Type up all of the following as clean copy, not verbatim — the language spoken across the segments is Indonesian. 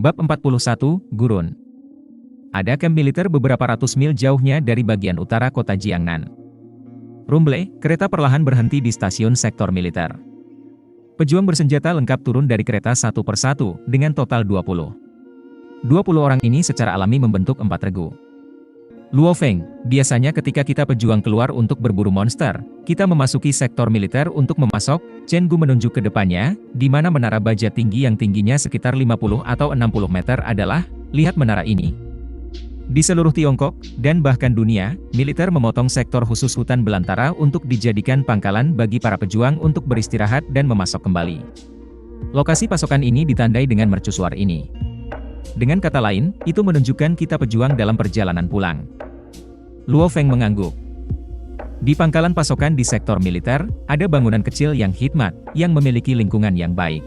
Bab 41, Gurun. Ada kamp militer beberapa ratus mil jauhnya dari bagian utara kota Jiangnan. Rumble, kereta perlahan berhenti di stasiun sektor militer. Pejuang bersenjata lengkap turun dari kereta satu persatu, dengan total 20. 20 orang ini secara alami membentuk 4 regu. Luo Feng, biasanya ketika kita pejuang keluar untuk berburu monster, kita memasuki sektor militer untuk memasok. Chen Gu menunjuk ke depannya, di mana menara baja tinggi yang tingginya sekitar 50 atau 60 meter adalah, lihat menara ini. Di seluruh Tiongkok, dan bahkan dunia, militer memotong sektor khusus hutan belantara untuk dijadikan pangkalan bagi para pejuang untuk beristirahat dan memasok kembali. Lokasi pasokan ini ditandai dengan mercusuar ini. Dengan kata lain, itu menunjukkan kita pejuang dalam perjalanan pulang. Luo Feng mengangguk. Di pangkalan pasokan di sektor militer, ada bangunan kecil yang hikmat, yang memiliki lingkungan yang baik.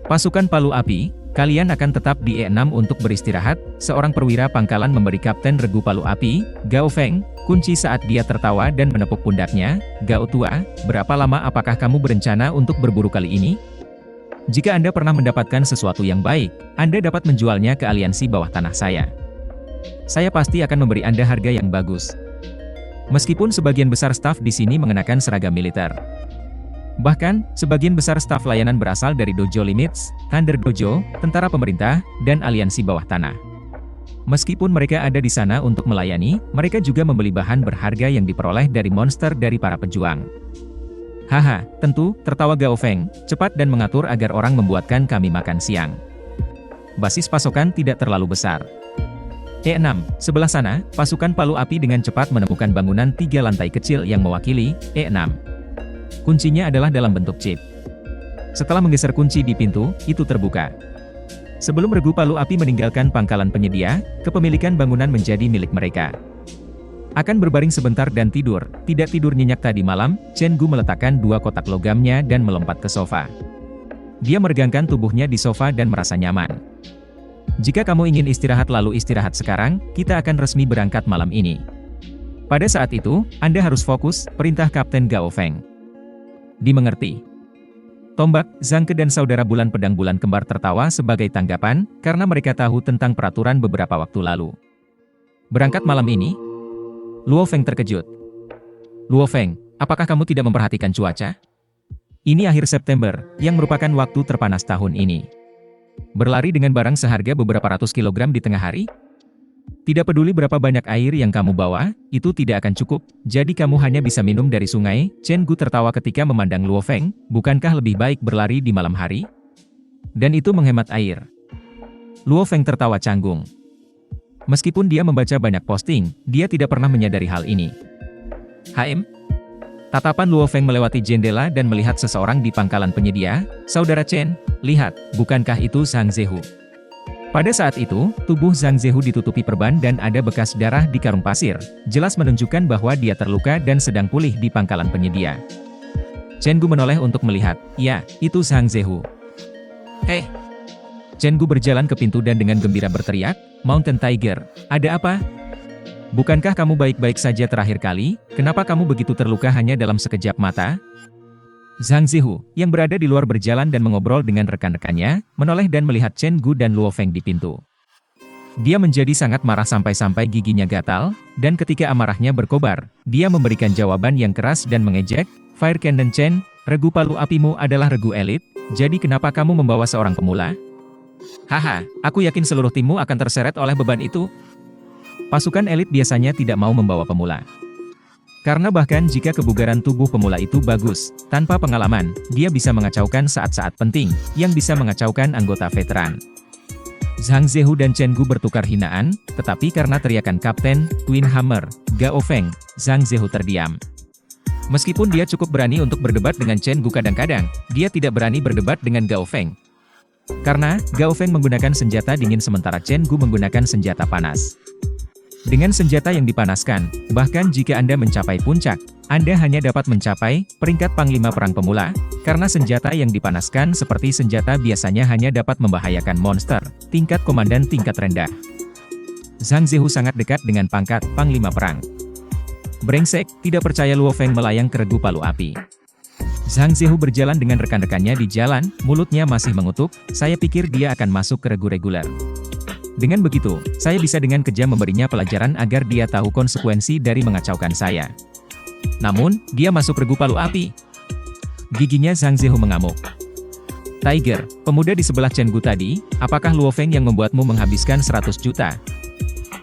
Pasukan palu api, kalian akan tetap di E6 untuk beristirahat, seorang perwira pangkalan memberi Kapten Regu Palu Api, Gao Feng, kunci saat dia tertawa dan menepuk pundaknya. Gao tua, berapa lama apakah kamu berencana untuk berburu kali ini? Jika Anda pernah mendapatkan sesuatu yang baik, Anda dapat menjualnya ke aliansi bawah tanah saya. Saya pasti akan memberi Anda harga yang bagus. Meskipun sebagian besar staf di sini mengenakan seragam militer. Bahkan, sebagian besar staf layanan berasal dari Dojo Limits, Thunder Dojo, tentara pemerintah, dan aliansi bawah tanah. Meskipun mereka ada di sana untuk melayani, mereka juga membeli bahan berharga yang diperoleh dari monster dari para pejuang. Haha, tentu, tertawa Gao Feng, cepat dan mengatur agar orang membuatkan kami makan siang. Basis pasokan tidak terlalu besar. E6, sebelah sana, pasukan palu api dengan cepat menemukan bangunan 3 lantai kecil yang mewakili E6. Kuncinya adalah dalam bentuk chip. Setelah menggeser kunci di pintu, itu terbuka. Sebelum Regu Palu Api meninggalkan pangkalan penyedia, kepemilikan bangunan menjadi milik mereka. Akan berbaring sebentar dan tidur, tidak tidur nyenyak tadi malam, Chen Gu meletakkan 2 kotak logamnya dan melompat ke sofa. Dia meregangkan tubuhnya di sofa dan merasa nyaman. Jika kamu ingin istirahat lalu istirahat sekarang, kita akan resmi berangkat malam ini. Pada saat itu, Anda harus fokus, perintah Kapten Gao Feng. Dimengerti. Tombak, Zhangke dan saudara bulan pedang bulan kembar tertawa sebagai tanggapan, karena mereka tahu tentang peraturan beberapa waktu lalu. Berangkat malam ini? Luo Feng terkejut. Luo Feng, apakah kamu tidak memperhatikan cuaca? Ini akhir September, yang merupakan waktu terpanas tahun ini. Berlari dengan barang seharga beberapa ratus kilogram di tengah hari? Tidak peduli berapa banyak air yang kamu bawa, itu tidak akan cukup, jadi kamu hanya bisa minum dari sungai. Chen Gu tertawa ketika memandang Luo Feng, bukankah lebih baik berlari di malam hari? Dan itu menghemat air. Luo Feng tertawa canggung. Meskipun dia membaca banyak posting, dia tidak pernah menyadari hal ini. HM? Tatapan Luo Feng melewati jendela dan melihat seseorang di pangkalan penyedia. Saudara Chen, lihat, bukankah itu Zhang Zehu? Pada saat itu, tubuh Zhang Zehu ditutupi perban dan ada bekas darah di karung pasir, jelas menunjukkan bahwa dia terluka dan sedang pulih di pangkalan penyedia. Chen Gu menoleh untuk melihat. Ya, itu Zhang Zehu. Hei! Chen Gu berjalan ke pintu dan dengan gembira berteriak, Mountain Tiger, ada apa? Bukankah kamu baik-baik saja terakhir kali? Kenapa kamu begitu terluka hanya dalam sekejap mata? Zhang Zehu, yang berada di luar berjalan dan mengobrol dengan rekan-rekannya, menoleh dan melihat Chen Gu dan Luo Feng di pintu. Dia menjadi sangat marah sampai-sampai giginya gatal, dan ketika amarahnya berkobar, dia memberikan jawaban yang keras dan mengejek, Fire Cannon Chen, Regu Palu Apimu adalah regu elit, jadi kenapa kamu membawa seorang pemula? Haha, aku yakin seluruh timmu akan terseret oleh beban itu. Pasukan elit biasanya tidak mau membawa pemula. Karena bahkan jika kebugaran tubuh pemula itu bagus, tanpa pengalaman, dia bisa mengacaukan saat-saat penting, yang bisa mengacaukan anggota veteran. Zhang Zehu dan Chen Gu bertukar hinaan, tetapi karena teriakan Kapten, Twin Hammer, Gao Feng, Zhang Zehu terdiam. Meskipun dia cukup berani untuk berdebat dengan Chen Gu kadang-kadang, dia tidak berani berdebat dengan Gao Feng. Karena, Gao Feng menggunakan senjata dingin sementara Chen Gu menggunakan senjata panas. Dengan senjata yang dipanaskan, bahkan jika Anda mencapai puncak, Anda hanya dapat mencapai peringkat Panglima Perang Pemula, karena senjata yang dipanaskan seperti senjata biasanya hanya dapat membahayakan monster, tingkat komandan tingkat rendah. Zhang Zehu sangat dekat dengan pangkat Panglima Perang. Brengsek, tidak percaya Luo Feng melayang ke Regu Palu Api. Zhang Zihu berjalan dengan rekan-rekannya di jalan, mulutnya masih mengutuk, saya pikir dia akan masuk ke regu reguler. Dengan begitu, saya bisa dengan kejam memberinya pelajaran agar dia tahu konsekuensi dari mengacaukan saya. Namun, dia masuk regu palu api. Giginya Zhang Zihu mengamuk. Tiger, pemuda di sebelah Chen Gu tadi, apakah Luo Feng yang membuatmu menghabiskan 100 juta?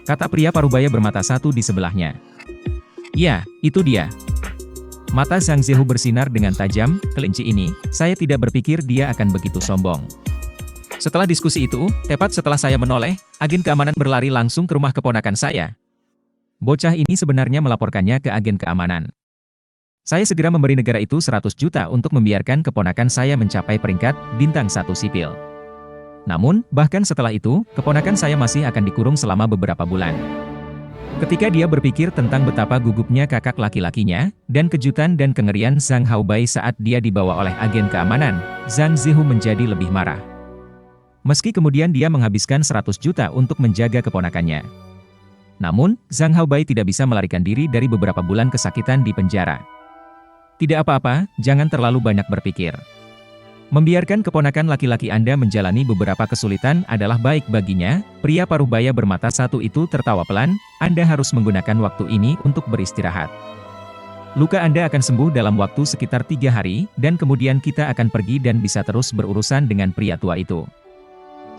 Kata pria parubaya bermata satu di sebelahnya. Ya, itu dia. Mata Zhang Zihu bersinar dengan tajam, kelinci ini, saya tidak berpikir dia akan begitu sombong. Setelah diskusi itu, tepat setelah saya menoleh, agen keamanan berlari langsung ke rumah keponakan saya. Bocah ini sebenarnya melaporkannya ke agen keamanan. Saya segera memberi negara itu 100 juta untuk membiarkan keponakan saya mencapai peringkat bintang 1 sipil. Namun, bahkan setelah itu, keponakan saya masih akan dikurung selama beberapa bulan. Ketika dia berpikir tentang betapa gugupnya kakak laki-lakinya, dan kejutan dan kengerian Zhang Haobai saat dia dibawa oleh agen keamanan, Zhang Zihu menjadi lebih marah. Meski kemudian dia menghabiskan 100 juta untuk menjaga keponakannya. Namun, Zhang Haobai tidak bisa melarikan diri dari beberapa bulan kesakitan di penjara. Tidak apa-apa, jangan terlalu banyak berpikir. Membiarkan keponakan laki-laki Anda menjalani beberapa kesulitan adalah baik baginya, pria parubaya bermata satu itu tertawa pelan, Anda harus menggunakan waktu ini untuk beristirahat. Luka Anda akan sembuh dalam waktu sekitar 3 hari, dan kemudian kita akan pergi dan bisa terus berurusan dengan pria tua itu.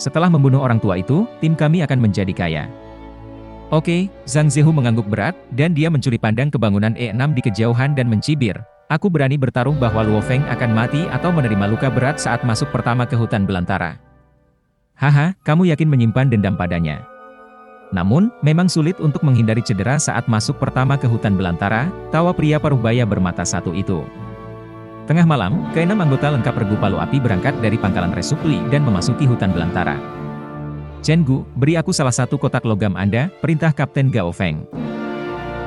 Setelah membunuh orang tua itu, tim kami akan menjadi kaya. Oke, Zhang Zihu mengangguk berat, dan dia mencuri pandang ke bangunan E6 di kejauhan dan mencibir. Aku berani bertaruh bahwa Luo Feng akan mati atau menerima luka berat saat masuk pertama ke hutan belantara. Haha, kamu yakin menyimpan dendam padanya. Namun, memang sulit untuk menghindari cedera saat masuk pertama ke hutan belantara, tawa pria parubaya bermata satu itu. Tengah malam, ke-6 anggota lengkap regu palu api berangkat dari pangkalan Resupli dan memasuki hutan belantara. Chen Gu, beri aku salah satu kotak logam Anda, perintah Kapten Gao Feng.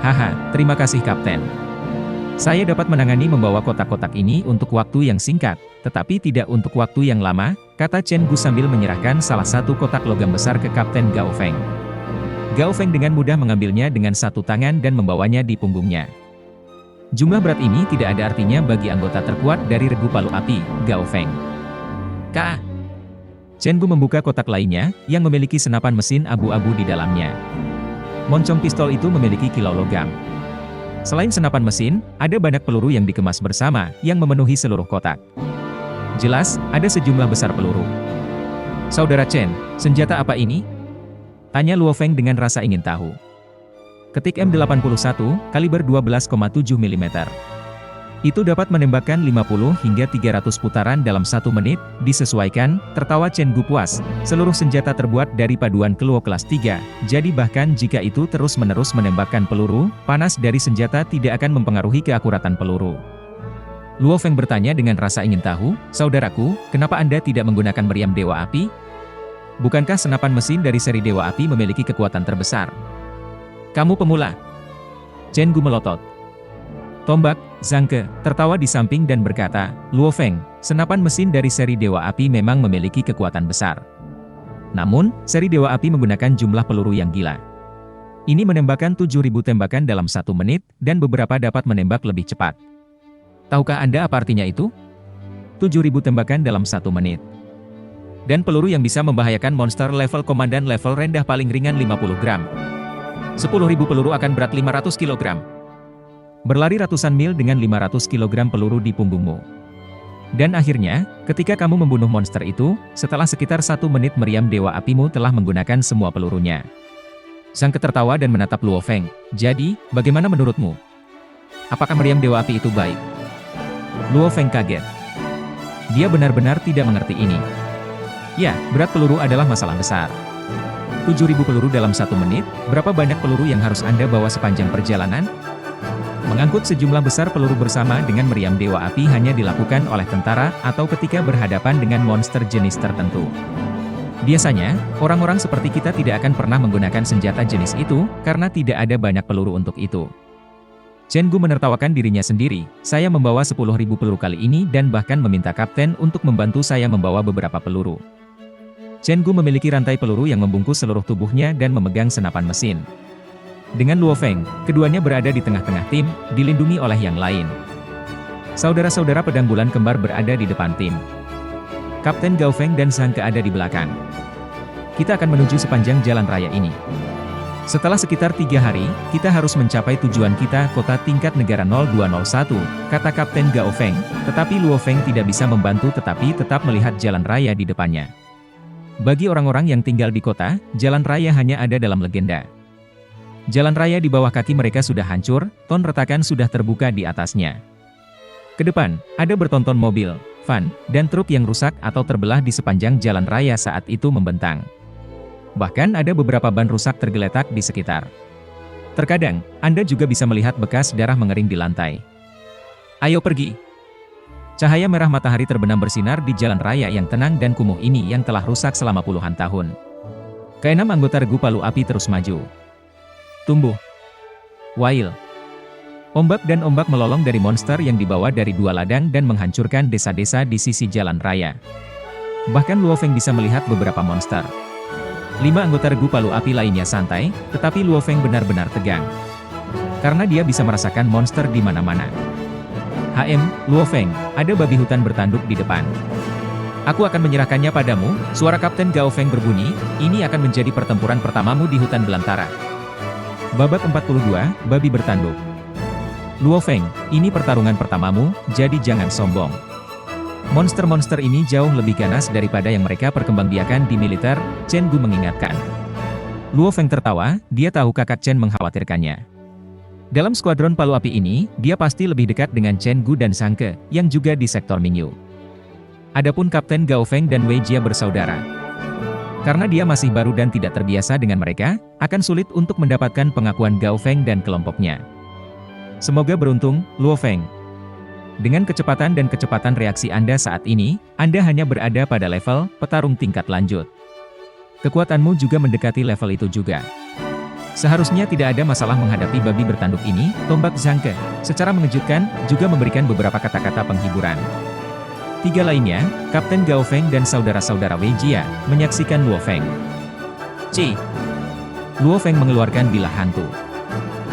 Haha, terima kasih Kapten. Saya dapat menangani membawa kotak-kotak ini untuk waktu yang singkat, tetapi tidak untuk waktu yang lama, kata Chen Gu sambil menyerahkan salah satu kotak logam besar ke Kapten Gao Feng. Gao Feng dengan mudah mengambilnya dengan satu tangan dan membawanya di punggungnya. Jumlah berat ini tidak ada artinya bagi anggota terkuat dari regu palu api, Gao Feng. Kak! Chen Gu membuka kotak lainnya, yang memiliki senapan mesin abu-abu di dalamnya. Moncong pistol itu memiliki kilau logam. Selain senapan mesin, ada banyak peluru yang dikemas bersama, yang memenuhi seluruh kotak. Jelas, ada sejumlah besar peluru. Saudara Chen, senjata apa ini? Tanya Luo Feng dengan rasa ingin tahu. Ketik M81, kaliber 12,7 mm. Itu dapat menembakkan 50 hingga 300 putaran dalam 1 menit, disesuaikan, tertawa Chen Gu puas. Seluruh senjata terbuat dari paduan keluo kelas 3, jadi bahkan jika itu terus-menerus menembakkan peluru, panas dari senjata tidak akan mempengaruhi keakuratan peluru. Luo Feng bertanya dengan rasa ingin tahu, saudaraku, kenapa Anda tidak menggunakan meriam Dewa Api? Bukankah senapan mesin dari seri Dewa Api memiliki kekuatan terbesar? Kamu pemula. Chen Gu melotot. Tombak, Zhang Ke, tertawa di samping dan berkata, Luo Feng, senapan mesin dari seri Dewa Api memang memiliki kekuatan besar. Namun, seri Dewa Api menggunakan jumlah peluru yang gila. Ini menembakkan 7.000 tembakan dalam 1 menit, dan beberapa dapat menembak lebih cepat. Tahukah Anda apa artinya itu? 7.000 tembakan dalam 1 menit. Dan peluru yang bisa membahayakan monster level komandan level rendah paling ringan 50 gram. 10.000 peluru akan berat 500 kg. Berlari ratusan mil dengan 500 kg peluru di punggungmu. Dan akhirnya, ketika kamu membunuh monster itu, setelah sekitar 1 menit meriam Dewa Apimu telah menggunakan semua pelurunya. Zhang Ke tertawa dan menatap Luo Feng. Jadi, bagaimana menurutmu? Apakah meriam Dewa Api itu baik? Luo Feng kaget. Dia benar-benar tidak mengerti ini. Ya, berat peluru adalah masalah besar. 7.000 peluru dalam 1 menit, berapa banyak peluru yang harus Anda bawa sepanjang perjalanan? Mengangkut sejumlah besar peluru bersama dengan meriam Dewa Api hanya dilakukan oleh tentara atau ketika berhadapan dengan monster jenis tertentu. Biasanya, orang-orang seperti kita tidak akan pernah menggunakan senjata jenis itu, karena tidak ada banyak peluru untuk itu. Chen Gu menertawakan dirinya sendiri, saya membawa 10.000 peluru kali ini dan bahkan meminta kapten untuk membantu saya membawa beberapa peluru. Chen Gu memiliki rantai peluru yang membungkus seluruh tubuhnya dan memegang senapan mesin. Dengan Luo Feng, keduanya berada di tengah-tengah tim, dilindungi oleh yang lain. Saudara-saudara pedang bulan kembar berada di depan tim. Kapten Gao Feng dan Zhang Ke ada di belakang. Kita akan menuju sepanjang jalan raya ini. Setelah sekitar 3 hari, kita harus mencapai tujuan kita, kota tingkat negara 0201, kata Kapten Gao Feng, tetapi Luo Feng tidak bisa membantu tetapi tetap melihat jalan raya di depannya. Bagi orang-orang yang tinggal di kota, jalan raya hanya ada dalam legenda. Jalan raya di bawah kaki mereka sudah hancur, ton retakan sudah terbuka di atasnya. Ke depan, ada bertonton mobil, van, dan truk yang rusak atau terbelah di sepanjang jalan raya saat itu membentang. Bahkan ada beberapa ban rusak tergeletak di sekitar. Terkadang, Anda juga bisa melihat bekas darah mengering di lantai. Ayo pergi. Cahaya merah matahari terbenam bersinar di jalan raya yang tenang dan kumuh ini yang telah rusak selama puluhan tahun. Keenam anggota regu palu api terus maju. Tumbuh. Wail. Ombak dan ombak melolong dari monster yang dibawa dari 2 ladang dan menghancurkan desa-desa di sisi jalan raya. Bahkan Luo Feng bisa melihat beberapa monster. 5 anggota regu palu api lainnya santai, tetapi Luo Feng benar-benar tegang. Karena dia bisa merasakan monster di mana-mana. Luo Feng, ada babi hutan bertanduk di depan. Aku akan menyerahkannya padamu, suara Kapten Gao Feng berbunyi, ini akan menjadi pertempuran pertamamu di hutan belantara. Babak 42, babi bertanduk. Luo Feng, ini pertarungan pertamamu, jadi jangan sombong. Monster-monster ini jauh lebih ganas daripada yang mereka perkembangbiakan di militer, Chen Gu mengingatkan. Luo Feng tertawa, dia tahu kakak Chen mengkhawatirkannya. Dalam skuadron palu api ini, dia pasti lebih dekat dengan Chen Gu dan Zhang Ke, yang juga di sektor Mingyu. Adapun Kapten Gao Feng dan Wei Jia bersaudara. Karena dia masih baru dan tidak terbiasa dengan mereka, akan sulit untuk mendapatkan pengakuan Gao Feng dan kelompoknya. Semoga beruntung, Luo Feng. Dengan kecepatan dan kecepatan reaksi Anda saat ini, Anda hanya berada pada level petarung tingkat lanjut. Kekuatanmu juga mendekati level itu juga. Seharusnya tidak ada masalah menghadapi babi bertanduk ini, tombak Zhang Ke, secara mengejutkan, juga memberikan beberapa kata-kata penghiburan. 3 lainnya, Kapten Gao Feng dan saudara-saudara Wei Jia, menyaksikan Luo Feng. Luo Feng mengeluarkan bilah hantu.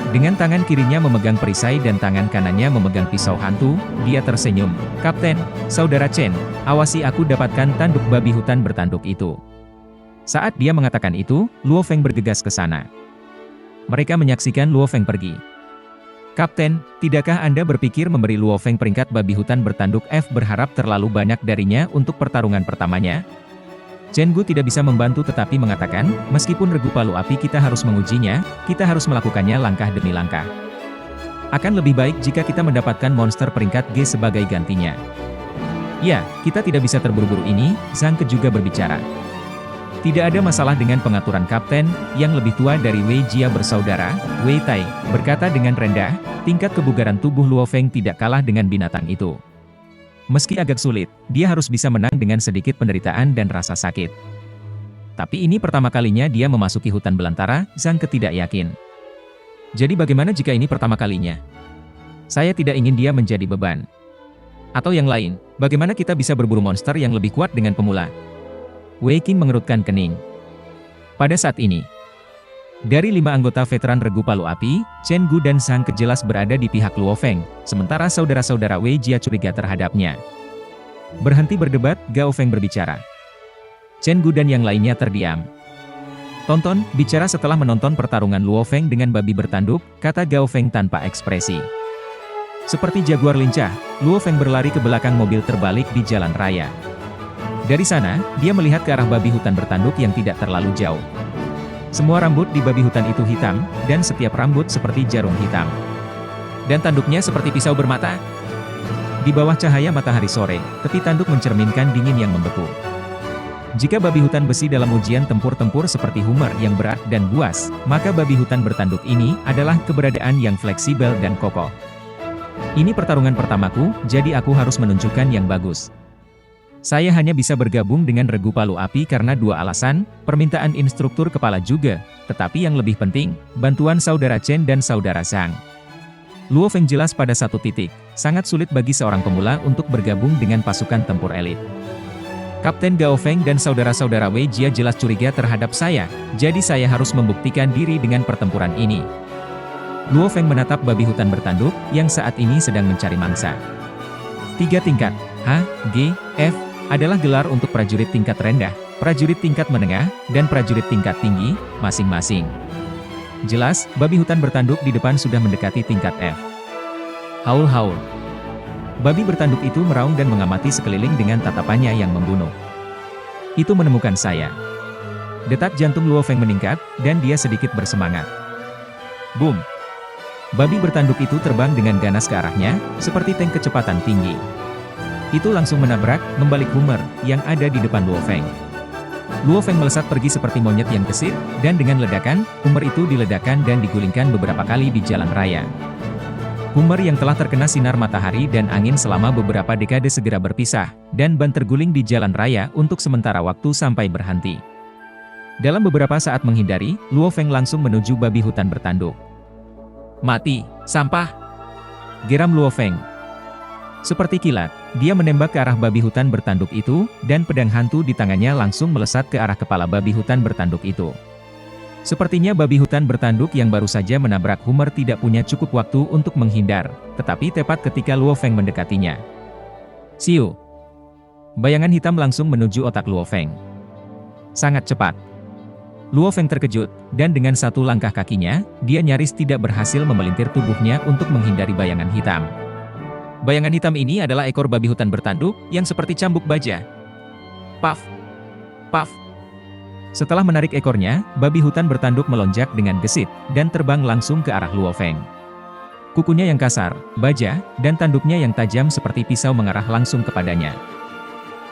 Dengan tangan kirinya memegang perisai dan tangan kanannya memegang pisau hantu, dia tersenyum. Kapten, saudara Chen, awasi aku dapatkan tanduk babi hutan bertanduk itu. Saat dia mengatakan itu, Luo Feng bergegas ke sana. Mereka menyaksikan Luo Feng pergi. Kapten, tidakkah Anda berpikir memberi Luo Feng peringkat babi hutan bertanduk F berharap terlalu banyak darinya untuk pertarungan pertamanya? Chen Gu tidak bisa membantu tetapi mengatakan, meskipun regu palu api kita harus mengujinya, kita harus melakukannya langkah demi langkah. Akan lebih baik jika kita mendapatkan monster peringkat G sebagai gantinya. Ya, kita tidak bisa terburu-buru ini, Zhang Ke juga berbicara. Tidak ada masalah dengan pengaturan kapten, yang lebih tua dari Wei Jia bersaudara, Wei Tai, berkata dengan rendah, tingkat kebugaran tubuh Luo Feng tidak kalah dengan binatang itu. Meski agak sulit, dia harus bisa menang dengan sedikit penderitaan dan rasa sakit. Tapi ini pertama kalinya dia memasuki hutan belantara, Zhang Ke tidak yakin. Jadi bagaimana jika ini pertama kalinya? Saya tidak ingin dia menjadi beban. Atau yang lain, bagaimana kita bisa berburu monster yang lebih kuat dengan pemula? Wei Qing mengerutkan kening. Pada saat ini, dari 5 anggota veteran regu palu api, Chen Gu dan Zhang Ke jelas berada di pihak Luo Feng, sementara saudara-saudara Wei Jia curiga terhadapnya. Berhenti berdebat, Gao Feng berbicara. Chen Gu dan yang lainnya terdiam. Tonton, bicara setelah menonton pertarungan Luo Feng dengan babi bertanduk, kata Gao Feng tanpa ekspresi. Seperti jaguar lincah, Luo Feng berlari ke belakang mobil terbalik di jalan raya. Dari sana, dia melihat ke arah babi hutan bertanduk yang tidak terlalu jauh. Semua rambut di babi hutan itu hitam, dan setiap rambut seperti jarum hitam. Dan tanduknya seperti pisau bermata. Di bawah cahaya matahari sore, tepi tanduk mencerminkan dingin yang membeku. Jika babi hutan besi dalam ujian tempur-tempur seperti Hummer yang berat dan buas, maka babi hutan bertanduk ini adalah keberadaan yang fleksibel dan kokoh. Ini pertarungan pertamaku, jadi aku harus menunjukkan yang bagus. Saya hanya bisa bergabung dengan regu palu api karena 2 alasan, permintaan instruktur kepala juga, tetapi yang lebih penting, bantuan saudara Chen dan saudara Zhang. Luo Feng jelas pada satu titik, sangat sulit bagi seorang pemula untuk bergabung dengan pasukan tempur elit. Kapten Gao Feng dan saudara-saudara Wei Jia jelas curiga terhadap saya, jadi saya harus membuktikan diri dengan pertempuran ini. Luo Feng menatap babi hutan bertanduk, yang saat ini sedang mencari mangsa. 3 tingkat, H, G, F, adalah gelar untuk prajurit tingkat rendah, prajurit tingkat menengah, dan prajurit tingkat tinggi, masing-masing. Jelas, babi hutan bertanduk di depan sudah mendekati tingkat F. Haul-haul. Babi bertanduk itu meraung dan mengamati sekeliling dengan tatapannya yang membunuh. Itu menemukan saya. Detak jantung Luo Feng meningkat, dan dia sedikit bersemangat. Boom! Babi bertanduk itu terbang dengan ganas ke arahnya, seperti tank kecepatan tinggi. Itu langsung menabrak, membalik Hummer, yang ada di depan Luo Feng. Luo Feng melesat pergi seperti monyet yang gesit, dan dengan ledakan, Hummer itu diledakkan dan digulingkan beberapa kali di jalan raya. Hummer yang telah terkena sinar matahari dan angin selama beberapa dekade segera berpisah, dan ban terguling di jalan raya untuk sementara waktu sampai berhenti. Dalam beberapa saat menghindari, Luo Feng langsung menuju babi hutan bertanduk. Mati, sampah! Geram Luo Feng. Seperti kilat, dia menembak ke arah babi hutan bertanduk itu, dan pedang hantu di tangannya langsung melesat ke arah kepala babi hutan bertanduk itu. Sepertinya babi hutan bertanduk yang baru saja menabrak Hummer tidak punya cukup waktu untuk menghindar, tetapi tepat ketika Luo Feng mendekatinya. Siu! Bayangan hitam langsung menuju otak Luo Feng. Sangat cepat. Luo Feng terkejut, dan dengan satu langkah kakinya, dia nyaris tidak berhasil memelintir tubuhnya untuk menghindari bayangan hitam. Bayangan hitam ini adalah ekor babi hutan bertanduk, yang seperti cambuk baja. Paf! Paf! Setelah menarik ekornya, babi hutan bertanduk melonjak dengan gesit, dan terbang langsung ke arah Luo Feng. Kukunya yang kasar, baja, dan tanduknya yang tajam seperti pisau mengarah langsung kepadanya.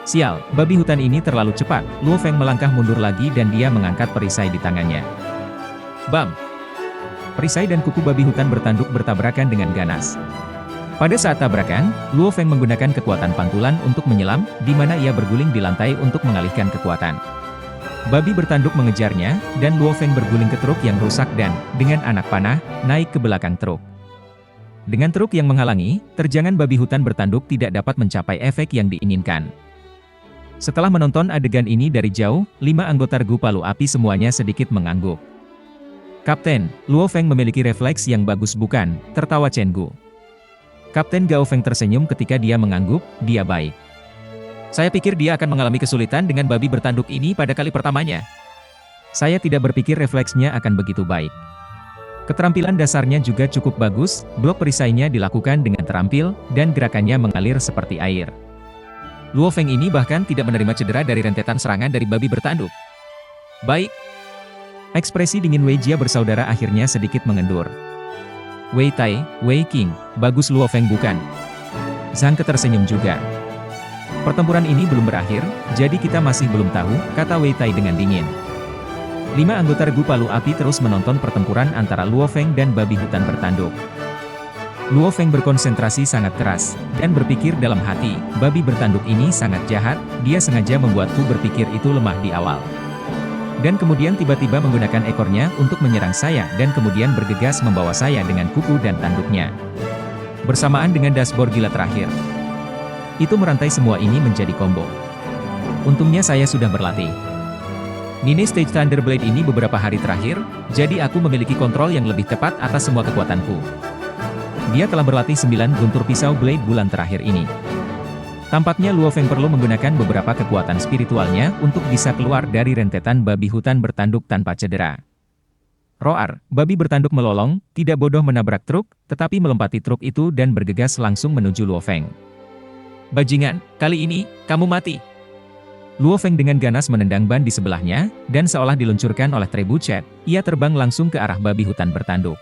Sial, babi hutan ini terlalu cepat. Luo Feng melangkah mundur lagi dan dia mengangkat perisai di tangannya. Bam! Perisai dan kuku babi hutan bertanduk bertabrakan dengan ganas. Pada saat tabrakan, Luo Feng menggunakan kekuatan pantulan untuk menyelam, di mana ia berguling di lantai untuk mengalihkan kekuatan. Babi bertanduk mengejarnya, dan Luo Feng berguling ke truk yang rusak dan, dengan anak panah, naik ke belakang truk. Dengan truk yang menghalangi, terjangan babi hutan bertanduk tidak dapat mencapai efek yang diinginkan. Setelah menonton adegan ini dari jauh, 5 anggota regu palu api semuanya sedikit mengangguk. Kapten, Luo Feng memiliki refleks yang bagus bukan? Tertawa Chen Gu. Kapten Gao Feng tersenyum ketika dia mengangguk, dia baik. Saya pikir dia akan mengalami kesulitan dengan babi bertanduk ini pada kali pertamanya. Saya tidak berpikir refleksnya akan begitu baik. Keterampilan dasarnya juga cukup bagus, blok perisainya dilakukan dengan terampil, dan gerakannya mengalir seperti air. Luo Feng ini bahkan tidak menerima cedera dari rentetan serangan dari babi bertanduk. Baik. Ekspresi dingin Wei Jia bersaudara akhirnya sedikit mengendur. Wei Tai, Wei Qing, bagus Luo Feng bukan? Zhang Ke tersenyum juga. Pertempuran ini belum berakhir, jadi kita masih belum tahu, kata Wei Tai dengan dingin. 5 anggota regu palu api terus menonton pertempuran antara Luo Feng dan babi hutan bertanduk. Luo Feng berkonsentrasi sangat keras, dan berpikir dalam hati, babi bertanduk ini sangat jahat, dia sengaja membuatku berpikir itu lemah di awal. Dan kemudian tiba-tiba menggunakan ekornya untuk menyerang saya dan kemudian bergegas membawa saya dengan kuku dan tanduknya. Bersamaan dengan dashboard gila terakhir. Itu merantai semua ini menjadi combo. Untungnya saya sudah berlatih. Nine Stage Thunderblade ini beberapa hari terakhir, jadi aku memiliki kontrol yang lebih tepat atas semua kekuatanku. Dia telah berlatih 9 guntur pisau blade bulan terakhir ini. Tampaknya Luo Feng perlu menggunakan beberapa kekuatan spiritualnya untuk bisa keluar dari rentetan babi hutan bertanduk tanpa cedera. Roar, babi bertanduk melolong, tidak bodoh menabrak truk, tetapi melompati truk itu dan bergegas langsung menuju Luo Feng. Bajingan, kali ini, kamu mati. Luo Feng dengan ganas menendang ban di sebelahnya, dan seolah diluncurkan oleh trebuchet, ia terbang langsung ke arah babi hutan bertanduk.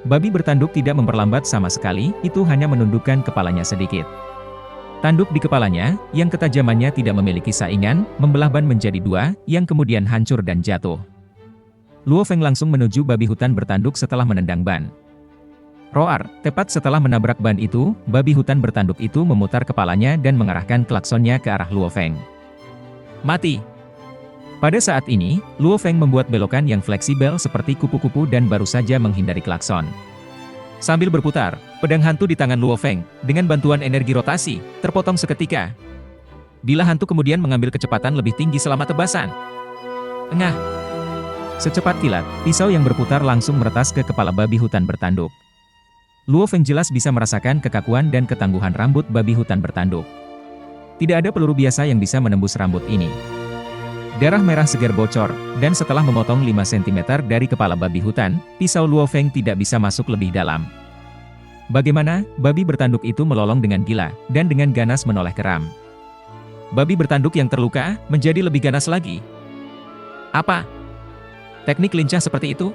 Babi bertanduk tidak memperlambat sama sekali, itu hanya menundukkan kepalanya sedikit. Tanduk di kepalanya, yang ketajamannya tidak memiliki saingan, membelah ban menjadi 2, yang kemudian hancur dan jatuh. Luo Feng langsung menuju babi hutan bertanduk setelah menendang ban. Roar, tepat setelah menabrak ban itu, babi hutan bertanduk itu memutar kepalanya dan mengarahkan klaksonnya ke arah Luo Feng. Mati! Pada saat ini, Luo Feng membuat belokan yang fleksibel seperti kupu-kupu dan baru saja menghindari klakson. Sambil berputar, pedang hantu di tangan Luo Feng, dengan bantuan energi rotasi, terpotong seketika. Bila hantu kemudian mengambil kecepatan lebih tinggi selama tebasan. Engah! Secepat kilat, pisau yang berputar langsung meretas ke kepala babi hutan bertanduk. Luo Feng jelas bisa merasakan kekakuan dan ketangguhan rambut babi hutan bertanduk. Tidak ada peluru biasa yang bisa menembus rambut ini. Darah merah segar bocor, dan setelah memotong 5 cm dari kepala babi hutan, pisau Luo Feng tidak bisa masuk lebih dalam. Bagaimana, babi bertanduk itu melolong dengan gila, dan dengan ganas menoleh keram. Babi bertanduk yang terluka, menjadi lebih ganas lagi. Apa? Teknik lincah seperti itu?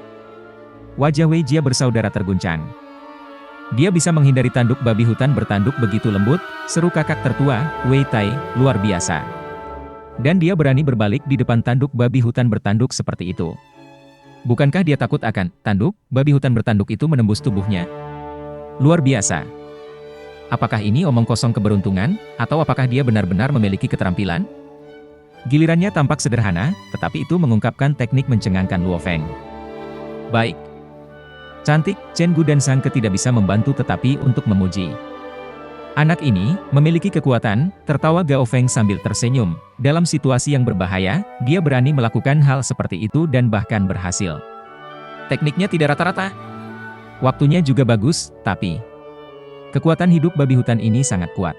Wajah Wei Jia bersaudara terguncang. Dia bisa menghindari tanduk babi hutan bertanduk begitu lembut, seru kakak tertua, Wei Tai, luar biasa. Dan dia berani berbalik di depan tanduk babi hutan bertanduk seperti itu. Bukankah dia takut akan tanduk babi hutan bertanduk itu menembus tubuhnya? Luar biasa. Apakah ini omong kosong keberuntungan, atau apakah dia benar-benar memiliki keterampilan? Gilirannya tampak sederhana, tetapi itu mengungkapkan teknik mencengangkan Luo Feng. Baik. Cantik, Chen Gu dan Sang Ke tidak bisa membantu tetapi untuk memuji. Anak ini memiliki kekuatan, tertawa Gao Feng sambil tersenyum. Dalam situasi yang berbahaya, dia berani melakukan hal seperti itu dan bahkan berhasil. Tekniknya tidak rata-rata. Waktunya juga bagus, tapi kekuatan hidup babi hutan ini sangat kuat.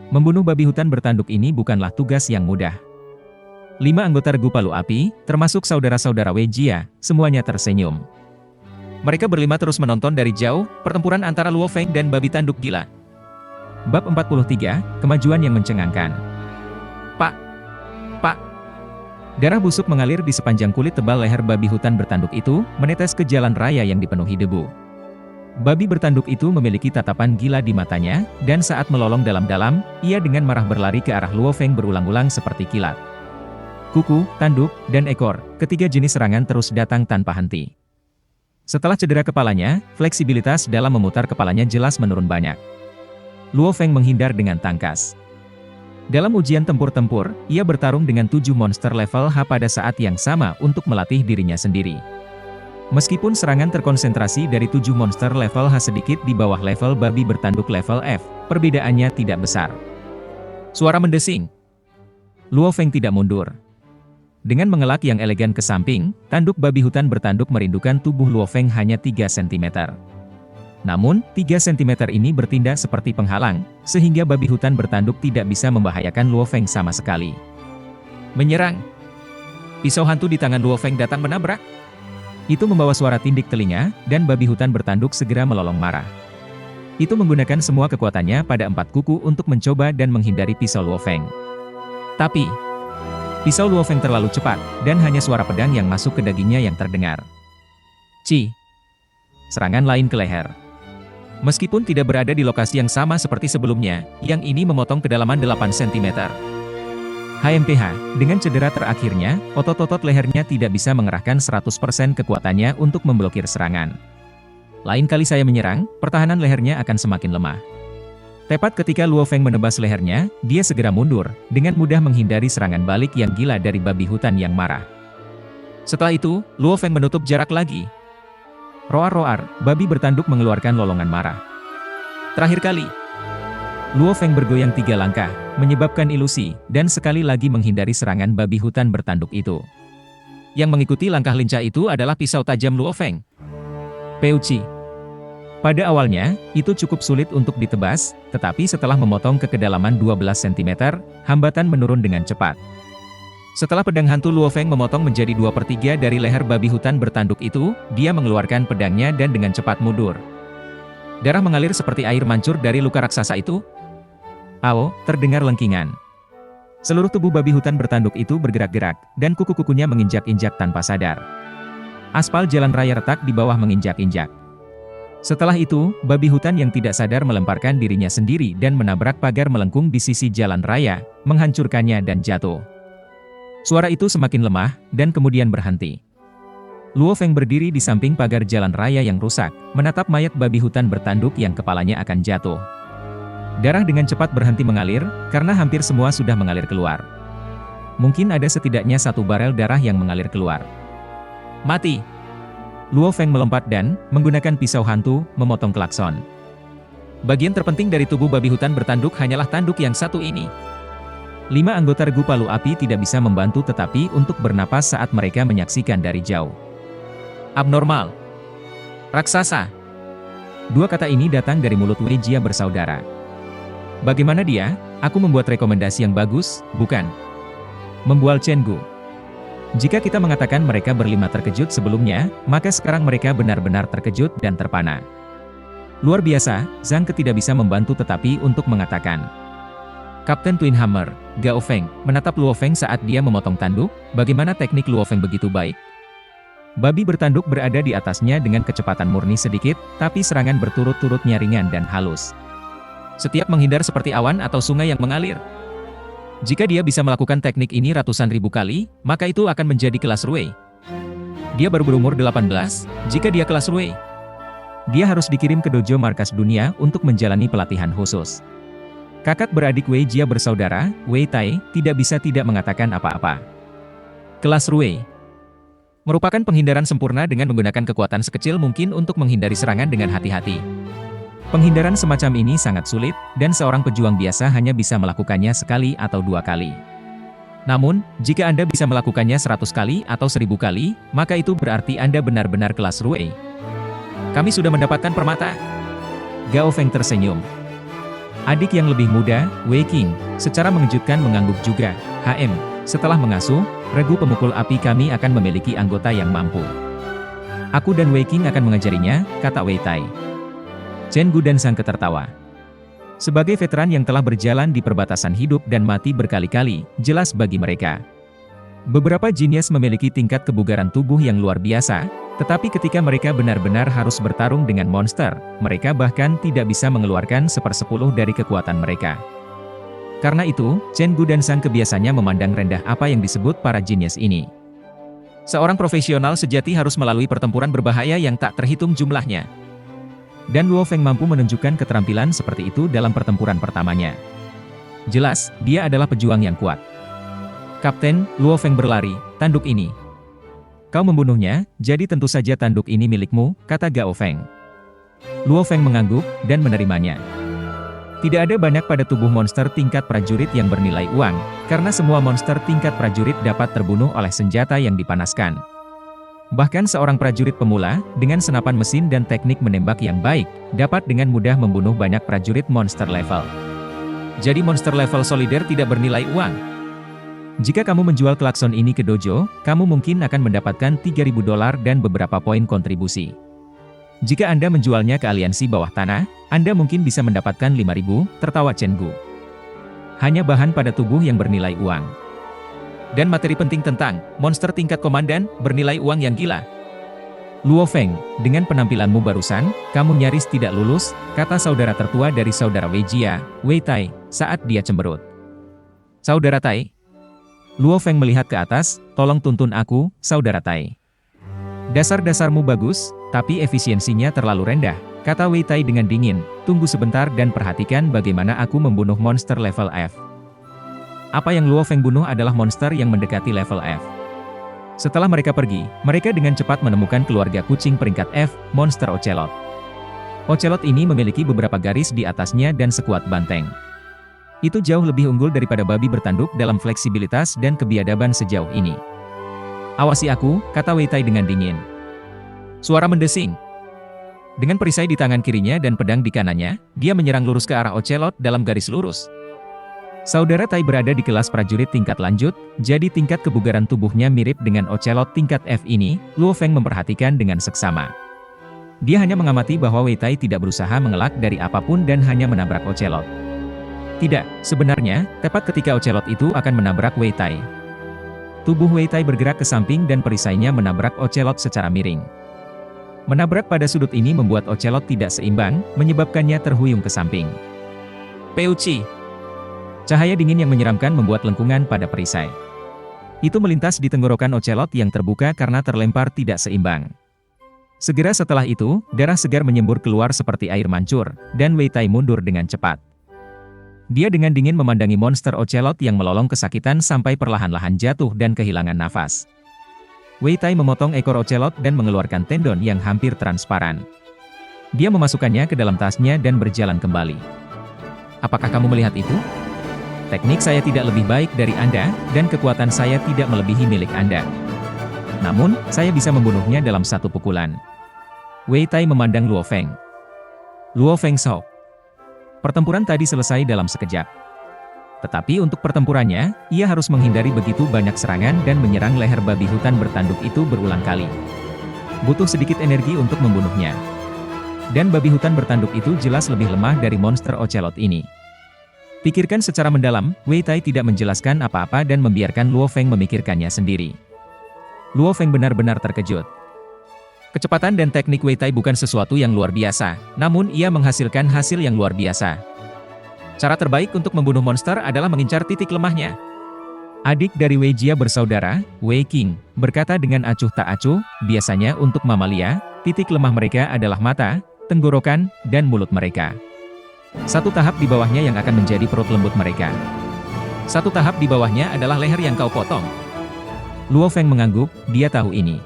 Membunuh babi hutan bertanduk ini bukanlah tugas yang mudah. 5 anggota Regu Palu Api, termasuk saudara-saudara Wei Jia, semuanya tersenyum. Mereka berlima terus menonton dari jauh, pertempuran antara Luo Feng dan babi tanduk gila. Bab 43, Kemajuan yang Mencengangkan. Pak! Darah busuk mengalir di sepanjang kulit tebal leher babi hutan bertanduk itu, menetes ke jalan raya yang dipenuhi debu. Babi bertanduk itu memiliki tatapan gila di matanya, dan saat melolong dalam-dalam, ia dengan marah berlari ke arah Luo Feng berulang-ulang seperti kilat. Kuku, tanduk, dan ekor, ketiga jenis serangan terus datang tanpa henti. Setelah cedera kepalanya, fleksibilitas dalam memutar kepalanya jelas menurun banyak. Luo Feng menghindar dengan tangkas. Dalam ujian tempur-tempur, ia bertarung dengan 7 monster level H pada saat yang sama untuk melatih dirinya sendiri. Meskipun serangan terkonsentrasi dari 7 monster level H sedikit di bawah level babi bertanduk level F, perbedaannya tidak besar. Suara mendesing. Luo Feng tidak mundur. Dengan mengelak yang elegan ke samping, tanduk babi hutan bertanduk merindukan tubuh Luo Feng hanya 3 cm. Namun, 3 cm ini bertindak seperti penghalang, sehingga babi hutan bertanduk tidak bisa membahayakan Luo Feng sama sekali. Menyerang. Pisau hantu di tangan Luo Feng datang menabrak. Itu membawa suara tindik telinga, dan babi hutan bertanduk segera melolong marah. Itu menggunakan semua kekuatannya pada 4 kuku untuk mencoba dan menghindari pisau Luo Feng. Tapi pisau Luo Feng terlalu cepat, dan hanya suara pedang yang masuk ke dagingnya yang terdengar. Ci! Serangan lain ke leher. Meskipun tidak berada di lokasi yang sama seperti sebelumnya, yang ini memotong kedalaman 8 cm. HMPH, dengan cedera terakhirnya, otot-otot lehernya tidak bisa mengerahkan 100% kekuatannya untuk memblokir serangan. Lain kali saya menyerang, pertahanan lehernya akan semakin lemah. Tepat ketika Luo Feng menebas lehernya, dia segera mundur, dengan mudah menghindari serangan balik yang gila dari babi hutan yang marah. Setelah itu, Luo Feng menutup jarak lagi. Roar-roar, babi bertanduk mengeluarkan lolongan marah. Terakhir kali, Luo Feng bergoyang 3 langkah, menyebabkan ilusi, dan sekali lagi menghindari serangan babi hutan bertanduk itu. Yang mengikuti langkah lincah itu adalah pisau tajam Luo Feng. Peuci. Pada awalnya, itu cukup sulit untuk ditebas, tetapi setelah memotong ke kedalaman 12 cm, hambatan menurun dengan cepat. Setelah pedang hantu Luo Feng memotong menjadi 2/3 dari leher babi hutan bertanduk itu, dia mengeluarkan pedangnya dan dengan cepat mundur. Darah mengalir seperti air mancur dari luka raksasa itu. Ao, terdengar lengkingan. Seluruh tubuh babi hutan bertanduk itu bergerak-gerak, dan kuku-kukunya menginjak-injak tanpa sadar. Aspal jalan raya retak di bawah menginjak-injak. Setelah itu, babi hutan yang tidak sadar melemparkan dirinya sendiri dan menabrak pagar melengkung di sisi jalan raya, menghancurkannya dan jatuh. Suara itu semakin lemah, dan kemudian berhenti. Luo Feng berdiri di samping pagar jalan raya yang rusak, menatap mayat babi hutan bertanduk yang kepalanya akan jatuh. Darah dengan cepat berhenti mengalir, karena hampir semua sudah mengalir keluar. Mungkin ada setidaknya 1 barel darah yang mengalir keluar. Mati! Luo Feng melompat dan, menggunakan pisau hantu, memotong klakson. Bagian terpenting dari tubuh babi hutan bertanduk hanyalah tanduk yang satu ini. 5 anggota Regu Palu Api tidak bisa membantu tetapi untuk bernapas saat mereka menyaksikan dari jauh. Abnormal. Raksasa. Dua kata ini datang dari mulut Wei Jia bersaudara. Bagaimana dia? Aku membuat rekomendasi yang bagus, bukan? Membual Chen Gu. Jika kita mengatakan mereka berlima terkejut sebelumnya, maka sekarang mereka benar-benar terkejut dan terpana. Luar biasa, Zhang Ke tidak bisa membantu tetapi untuk mengatakan. Kapten Twin Hammer, Gao Feng, menatap Luo Feng saat dia memotong tanduk, bagaimana teknik Luo Feng begitu baik? Babi bertanduk berada di atasnya dengan kecepatan murni sedikit, tapi serangan berturut-turutnya ringan dan halus. Setiap menghindar seperti awan atau sungai yang mengalir. Jika dia bisa melakukan teknik ini ratusan ribu kali, maka itu akan menjadi kelas Ruwei. Dia baru berumur 18, jika dia kelas Ruwei. Dia harus dikirim ke dojo markas dunia untuk menjalani pelatihan khusus. Kakak beradik Wei Jia bersaudara, Wei Tai, tidak bisa tidak mengatakan apa-apa. Kelas Ruwei merupakan penghindaran sempurna dengan menggunakan kekuatan sekecil mungkin untuk menghindari serangan dengan hati-hati. Penghindaran semacam ini sangat sulit, dan seorang pejuang biasa hanya bisa melakukannya sekali atau dua kali. Namun, jika Anda bisa melakukannya 100 kali atau 1000 kali, maka itu berarti Anda benar-benar kelas Ruwei. Kami sudah mendapatkan permata. Gao Feng tersenyum. Adik yang lebih muda, Wei Qing, secara mengejutkan mengangguk juga. Setelah mengasuh, regu pemukul api kami akan memiliki anggota yang mampu. Aku dan Wei Qing akan mengajarinya, kata Wei Tai. Chen Gu dan Zhang Ke tertawa. Sebagai veteran yang telah berjalan di perbatasan hidup dan mati berkali-kali, jelas bagi mereka. Beberapa jenius memiliki tingkat kebugaran tubuh yang luar biasa, tetapi ketika mereka benar-benar harus bertarung dengan monster, mereka bahkan tidak bisa mengeluarkan 1/10 dari kekuatan mereka. Karena itu, Chen Gu dan Zhang Ke biasanya memandang rendah apa yang disebut para jenius ini. Seorang profesional sejati harus melalui pertempuran berbahaya yang tak terhitung jumlahnya. Dan Luo Feng mampu menunjukkan keterampilan seperti itu dalam pertempuran pertamanya. Jelas, dia adalah pejuang yang kuat. Kapten, Luo Feng berlari, tanduk ini. Kau membunuhnya, jadi tentu saja tanduk ini milikmu, kata Gao Feng. Luo Feng mengangguk, dan menerimanya. Tidak ada banyak pada tubuh monster tingkat prajurit yang bernilai uang, karena semua monster tingkat prajurit dapat terbunuh oleh senjata yang dipanaskan. Bahkan seorang prajurit pemula, dengan senapan mesin dan teknik menembak yang baik, dapat dengan mudah membunuh banyak prajurit monster level. Jadi monster level solider tidak bernilai uang. Jika kamu menjual klakson ini ke dojo, kamu mungkin akan mendapatkan $3.000 dan beberapa poin kontribusi. Jika Anda menjualnya ke aliansi bawah tanah, Anda mungkin bisa mendapatkan 5.000, tertawa Chen Gu. Hanya bahan pada tubuh yang bernilai uang. Dan materi penting tentang monster tingkat komandan bernilai uang yang gila. Luo Feng, dengan penampilanmu barusan, kamu nyaris tidak lulus, kata saudara tertua dari saudara Wei Jia, Wei Tai, saat dia cemberut. Saudara Tai. Luo Feng melihat ke atas, tolong tuntun aku, saudara Tai. Dasar-dasarmu bagus, tapi efisiensinya terlalu rendah, kata Wei Tai dengan dingin, tunggu sebentar dan perhatikan bagaimana aku membunuh monster level F. Apa yang Luo Feng bunuh adalah monster yang mendekati level F. Setelah mereka pergi, mereka dengan cepat menemukan keluarga kucing peringkat F, monster Ocelot. Ocelot ini memiliki beberapa garis di atasnya dan sekuat banteng. Itu jauh lebih unggul daripada babi bertanduk dalam fleksibilitas dan kebiadaban sejauh ini. Awasi aku, kata Wei Tai dengan dingin. Suara mendesing. Dengan perisai di tangan kirinya dan pedang di kanannya, dia menyerang lurus ke arah Ocelot dalam garis lurus. Saudara Tai berada di kelas prajurit tingkat lanjut, jadi tingkat kebugaran tubuhnya mirip dengan Ocelot tingkat F ini, Luo Feng memperhatikan dengan seksama. Dia hanya mengamati bahwa Wei Tai tidak berusaha mengelak dari apapun dan hanya menabrak Ocelot. Tidak, sebenarnya, tepat ketika Ocelot itu akan menabrak Wei Tai. Tubuh Wei Tai bergerak ke samping dan perisainya menabrak Ocelot secara miring. Menabrak pada sudut ini membuat Ocelot tidak seimbang, menyebabkannya terhuyung ke samping. Peuci. Cahaya dingin yang menyeramkan membuat lengkungan pada perisai. Itu melintas di tenggorokan Ocelot yang terbuka karena terlempar tidak seimbang. Segera setelah itu, darah segar menyembur keluar seperti air mancur, dan Wei Tai mundur dengan cepat. Dia dengan dingin memandangi monster Ocelot yang melolong kesakitan sampai perlahan-lahan jatuh dan kehilangan nafas. Wei Tai memotong ekor Ocelot dan mengeluarkan tendon yang hampir transparan. Dia memasukkannya ke dalam tasnya dan berjalan kembali. Apakah kamu melihat itu? Teknik saya tidak lebih baik dari Anda, dan kekuatan saya tidak melebihi milik Anda. Namun, saya bisa membunuhnya dalam satu pukulan. Wei Tai memandang Luo Feng. Luo Fengshou. Pertempuran tadi selesai dalam sekejap. Tetapi untuk pertempurannya, ia harus menghindari begitu banyak serangan dan menyerang leher babi hutan bertanduk itu berulang kali. Butuh sedikit energi untuk membunuhnya. Dan babi hutan bertanduk itu jelas lebih lemah dari monster ocelot ini. Pikirkan secara mendalam, Wei Tai tidak menjelaskan apa-apa dan membiarkan Luo Feng memikirkannya sendiri. Luo Feng benar-benar terkejut. Kecepatan dan teknik Wei Tai bukan sesuatu yang luar biasa, namun ia menghasilkan hasil yang luar biasa. Cara terbaik untuk membunuh monster adalah mengincar titik lemahnya. Adik dari Wei Jia bersaudara, Wei Qing, berkata dengan acuh tak acuh, biasanya untuk mamalia, titik lemah mereka adalah mata, tenggorokan, dan mulut mereka. Satu tahap di bawahnya yang akan menjadi perut lembut mereka. Satu tahap di bawahnya adalah leher yang kau potong. Luo Feng mengangguk, dia tahu ini.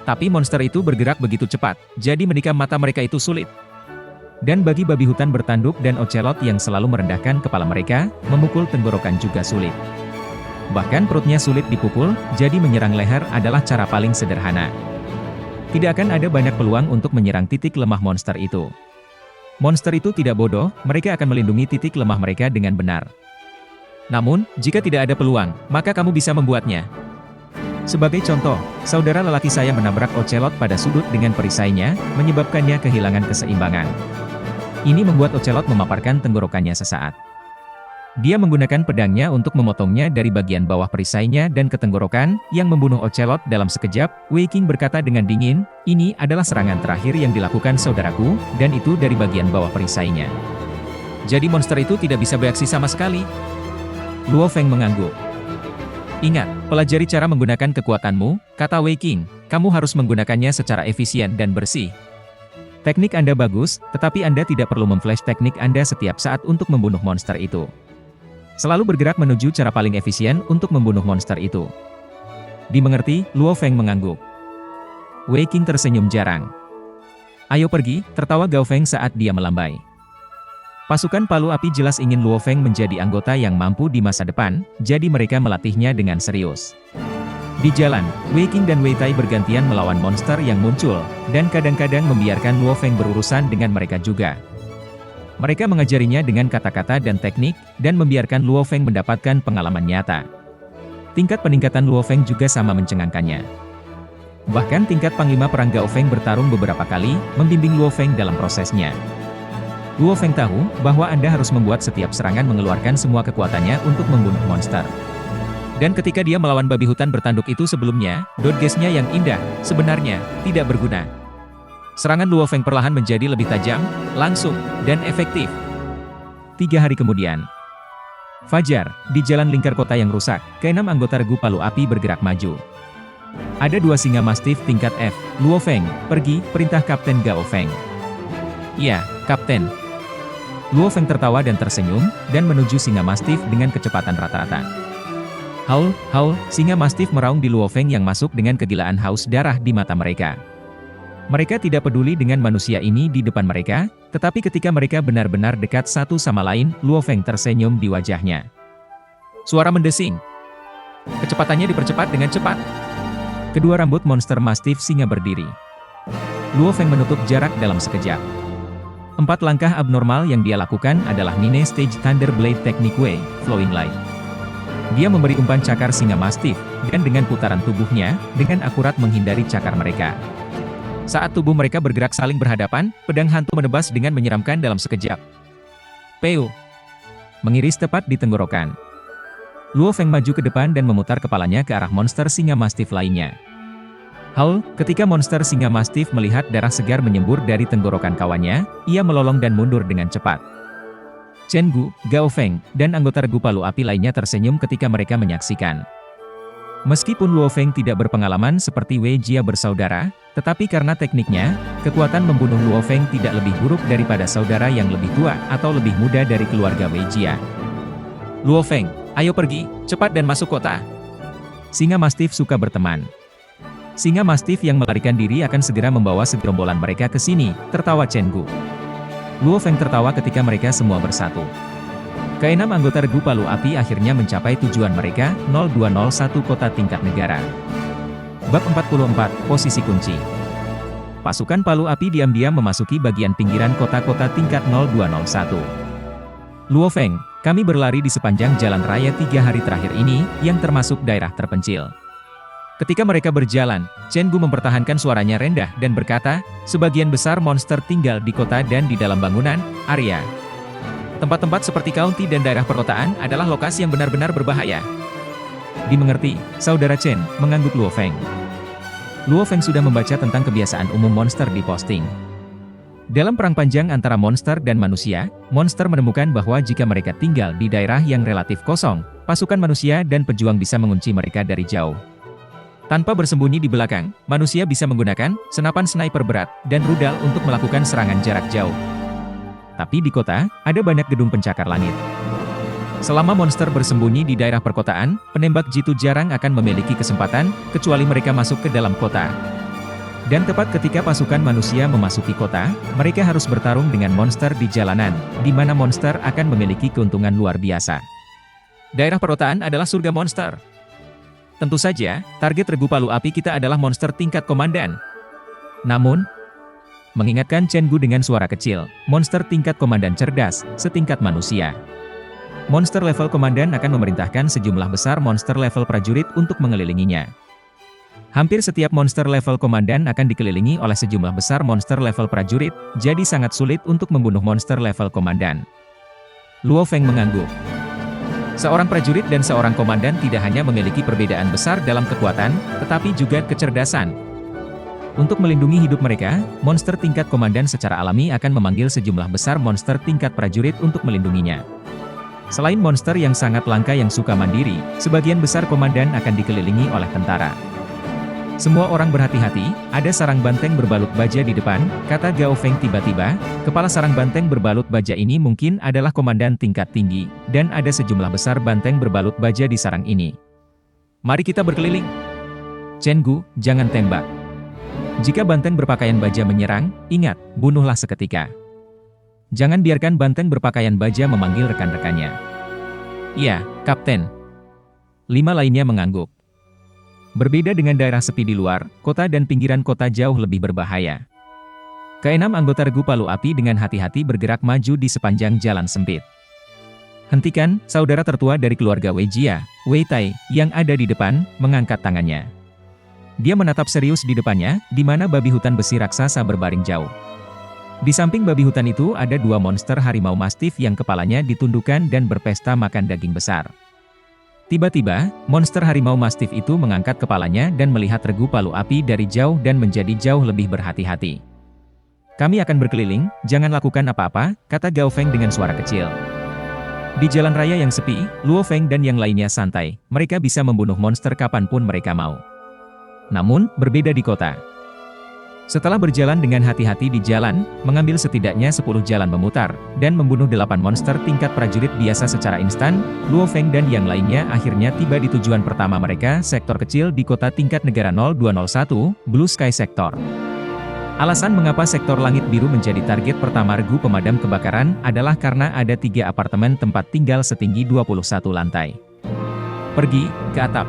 Tapi monster itu bergerak begitu cepat, jadi menikam mata mereka itu sulit. Dan bagi babi hutan bertanduk dan ocelot yang selalu merendahkan kepala mereka, memukul tenggorokan juga sulit. Bahkan perutnya sulit dipukul, jadi menyerang leher adalah cara paling sederhana. Tidak akan ada banyak peluang untuk menyerang titik lemah monster itu. Monster itu tidak bodoh, mereka akan melindungi titik lemah mereka dengan benar. Namun, jika tidak ada peluang, maka kamu bisa membuatnya. Sebagai contoh, saudara lelaki saya menabrak ocelot pada sudut dengan perisainya, menyebabkannya kehilangan keseimbangan. Ini membuat ocelot memaparkan tenggorokannya sesaat. Dia menggunakan pedangnya untuk memotongnya dari bagian bawah perisainya dan ke tenggorokan, yang membunuh ocelot dalam sekejap. Wei Qing berkata dengan dingin, ini adalah serangan terakhir yang dilakukan saudaraku, dan itu dari bagian bawah perisainya. Jadi monster itu tidak bisa bereaksi sama sekali. Luo Feng mengangguk. Ingat, pelajari cara menggunakan kekuatanmu, kata Wei Qing, kamu harus menggunakannya secara efisien dan bersih. Teknik Anda bagus, tetapi Anda tidak perlu memflash teknik Anda setiap saat untuk membunuh monster itu. Selalu bergerak menuju cara paling efisien untuk membunuh monster itu. Dimengerti, Luo Feng mengangguk. Wei Qing tersenyum jarang. Ayo pergi, tertawa Gao Feng saat dia melambai. Pasukan Palu Api jelas ingin Luo Feng menjadi anggota yang mampu di masa depan, jadi mereka melatihnya dengan serius. Di jalan, Wei Qing dan Wei Tai bergantian melawan monster yang muncul, dan kadang-kadang membiarkan Luo Feng berurusan dengan mereka juga. Mereka mengajarinya dengan kata-kata dan teknik, dan membiarkan Luo Feng mendapatkan pengalaman nyata. Tingkat peningkatan Luo Feng juga sama mencengangkannya. Bahkan tingkat Panglima Perang Gao Feng bertarung beberapa kali, membimbing Luo Feng dalam prosesnya. Luo Feng tahu bahwa Anda harus membuat setiap serangan mengeluarkan semua kekuatannya untuk membunuh monster. Dan ketika dia melawan babi hutan bertanduk itu sebelumnya, dodge-nya yang indah, sebenarnya, tidak berguna. Serangan Luo Feng perlahan menjadi lebih tajam, langsung, dan efektif. 3 hari kemudian. Fajar, di jalan lingkar kota yang rusak, ke-6 anggota regu Palu Api bergerak maju. Ada 2 singa mastif tingkat F, Luo Feng, pergi, perintah Kapten Gao Feng. Ya, Kapten. Luo Feng tertawa dan tersenyum, dan menuju singa mastif dengan kecepatan rata-rata. Haul, haul, singa mastif meraung di Luo Feng yang masuk dengan kegilaan haus darah di mata mereka. Mereka tidak peduli dengan manusia ini di depan mereka, tetapi ketika mereka benar-benar dekat satu sama lain, Luo Feng tersenyum di wajahnya. Suara mendesing. Kecepatannya dipercepat dengan cepat. Kedua rambut monster mastif singa berdiri. Luo Feng menutup jarak dalam sekejap. 4 langkah abnormal yang dia lakukan adalah Nine Stage Thunder Blade Technique Wei, Flowing Light. Dia memberi umpan cakar singa mastif, dan dengan putaran tubuhnya, dengan akurat menghindari cakar mereka. Saat tubuh mereka bergerak saling berhadapan, pedang hantu menebas dengan menyeramkan dalam sekejap. Peu! Mengiris tepat di tenggorokan. Luo Feng maju ke depan dan memutar kepalanya ke arah monster singa mastif lainnya. Haul, ketika monster singa mastif melihat darah segar menyembur dari tenggorokan kawannya, ia melolong dan mundur dengan cepat. Chen Gu, Gao Feng, dan anggota regu Palu Api lainnya tersenyum ketika mereka menyaksikan. Meskipun Luo Feng tidak berpengalaman seperti Wei Jia bersaudara, tetapi karena tekniknya, kekuatan membunuh Luo Feng tidak lebih buruk daripada saudara yang lebih tua atau lebih muda dari keluarga Wei Jia. Luo Feng, ayo pergi, cepat dan masuk kota. Singa mastif suka berteman. Singa mastif yang melarikan diri akan segera membawa segerombolan mereka ke sini, tertawa Chen Gu. Luo Feng tertawa ketika mereka semua bersatu. Ke-6 anggota regu Palu Api akhirnya mencapai tujuan mereka, 0201 kota tingkat negara. Bab 44, posisi kunci. Pasukan Palu Api diam-diam memasuki bagian pinggiran kota-kota tingkat 0201. Luo Feng, kami berlari di sepanjang jalan raya 3 hari terakhir ini, yang termasuk daerah terpencil. Ketika mereka berjalan, Chen Gu mempertahankan suaranya rendah dan berkata, sebagian besar monster tinggal di kota dan di dalam bangunan, area. Tempat-tempat seperti kaunti dan daerah perkotaan adalah lokasi yang benar-benar berbahaya. Dimengerti, Saudara Chen, mengangguk Luo Feng. Luo Feng sudah membaca tentang kebiasaan umum monster di posting. Dalam perang panjang antara monster dan manusia, monster menemukan bahwa jika mereka tinggal di daerah yang relatif kosong, pasukan manusia dan pejuang bisa mengunci mereka dari jauh. Tanpa bersembunyi di belakang, manusia bisa menggunakan senapan sniper berat dan rudal untuk melakukan serangan jarak jauh. Tapi di kota, ada banyak gedung pencakar langit. Selama monster bersembunyi di daerah perkotaan, penembak jitu jarang akan memiliki kesempatan, kecuali mereka masuk ke dalam kota. Dan tepat ketika pasukan manusia memasuki kota, mereka harus bertarung dengan monster di jalanan, di mana monster akan memiliki keuntungan luar biasa. Daerah perkotaan adalah surga monster. Tentu saja, target regu Palu Api kita adalah monster tingkat komandan. Namun, mengingatkan Chen Gu dengan suara kecil, monster tingkat komandan cerdas, setingkat manusia. Monster level komandan akan memerintahkan sejumlah besar monster level prajurit untuk mengelilinginya. Hampir setiap monster level komandan akan dikelilingi oleh sejumlah besar monster level prajurit, jadi sangat sulit untuk membunuh monster level komandan. Luo Feng mengangguk. Seorang prajurit dan seorang komandan tidak hanya memiliki perbedaan besar dalam kekuatan, tetapi juga kecerdasan. Untuk melindungi hidup mereka, monster tingkat komandan secara alami akan memanggil sejumlah besar monster tingkat prajurit untuk melindunginya. Selain monster yang sangat langka yang suka mandiri, sebagian besar komandan akan dikelilingi oleh tentara. Semua orang berhati-hati, ada sarang banteng berbalut baja di depan, kata Gao Feng tiba-tiba. Kepala sarang banteng berbalut baja ini mungkin adalah komandan tingkat tinggi, dan ada sejumlah besar banteng berbalut baja di sarang ini. Mari kita berkeliling. Chen Gu, jangan tembak. Jika banteng berpakaian baja menyerang, ingat, bunuhlah seketika. Jangan biarkan banteng berpakaian baja memanggil rekan-rekannya. Iya, Kapten. 5 lainnya mengangguk. Berbeda dengan daerah sepi di luar, kota dan pinggiran kota jauh lebih berbahaya. Keenam anggota regu Palu Api dengan hati-hati bergerak maju di sepanjang jalan sempit. Hentikan, saudara tertua dari keluarga Wei Jia, Wei Tai, yang ada di depan, mengangkat tangannya. Dia menatap serius di depannya, di mana babi hutan besi raksasa berbaring jauh. Di samping babi hutan itu ada 2 monster harimau mastif yang kepalanya ditundukkan dan berpesta makan daging besar. Tiba-tiba, monster harimau mastif itu mengangkat kepalanya dan melihat regu Palu Api dari jauh dan menjadi jauh lebih berhati-hati. Kami akan berkeliling, jangan lakukan apa-apa, kata Gao Feng dengan suara kecil. Di jalan raya yang sepi, Luo Feng dan yang lainnya santai, mereka bisa membunuh monster kapanpun mereka mau. Namun, berbeda di kota. Setelah berjalan dengan hati-hati di jalan, mengambil setidaknya 10 jalan memutar, dan membunuh 8 monster tingkat prajurit biasa secara instan, Luo Feng dan yang lainnya akhirnya tiba di tujuan pertama mereka, sektor kecil di kota tingkat negara 0201, Blue Sky Sector. Alasan mengapa sektor langit biru menjadi target pertama regu pemadam kebakaran adalah karena ada 3 apartemen tempat tinggal setinggi 21 lantai. Pergi ke atap.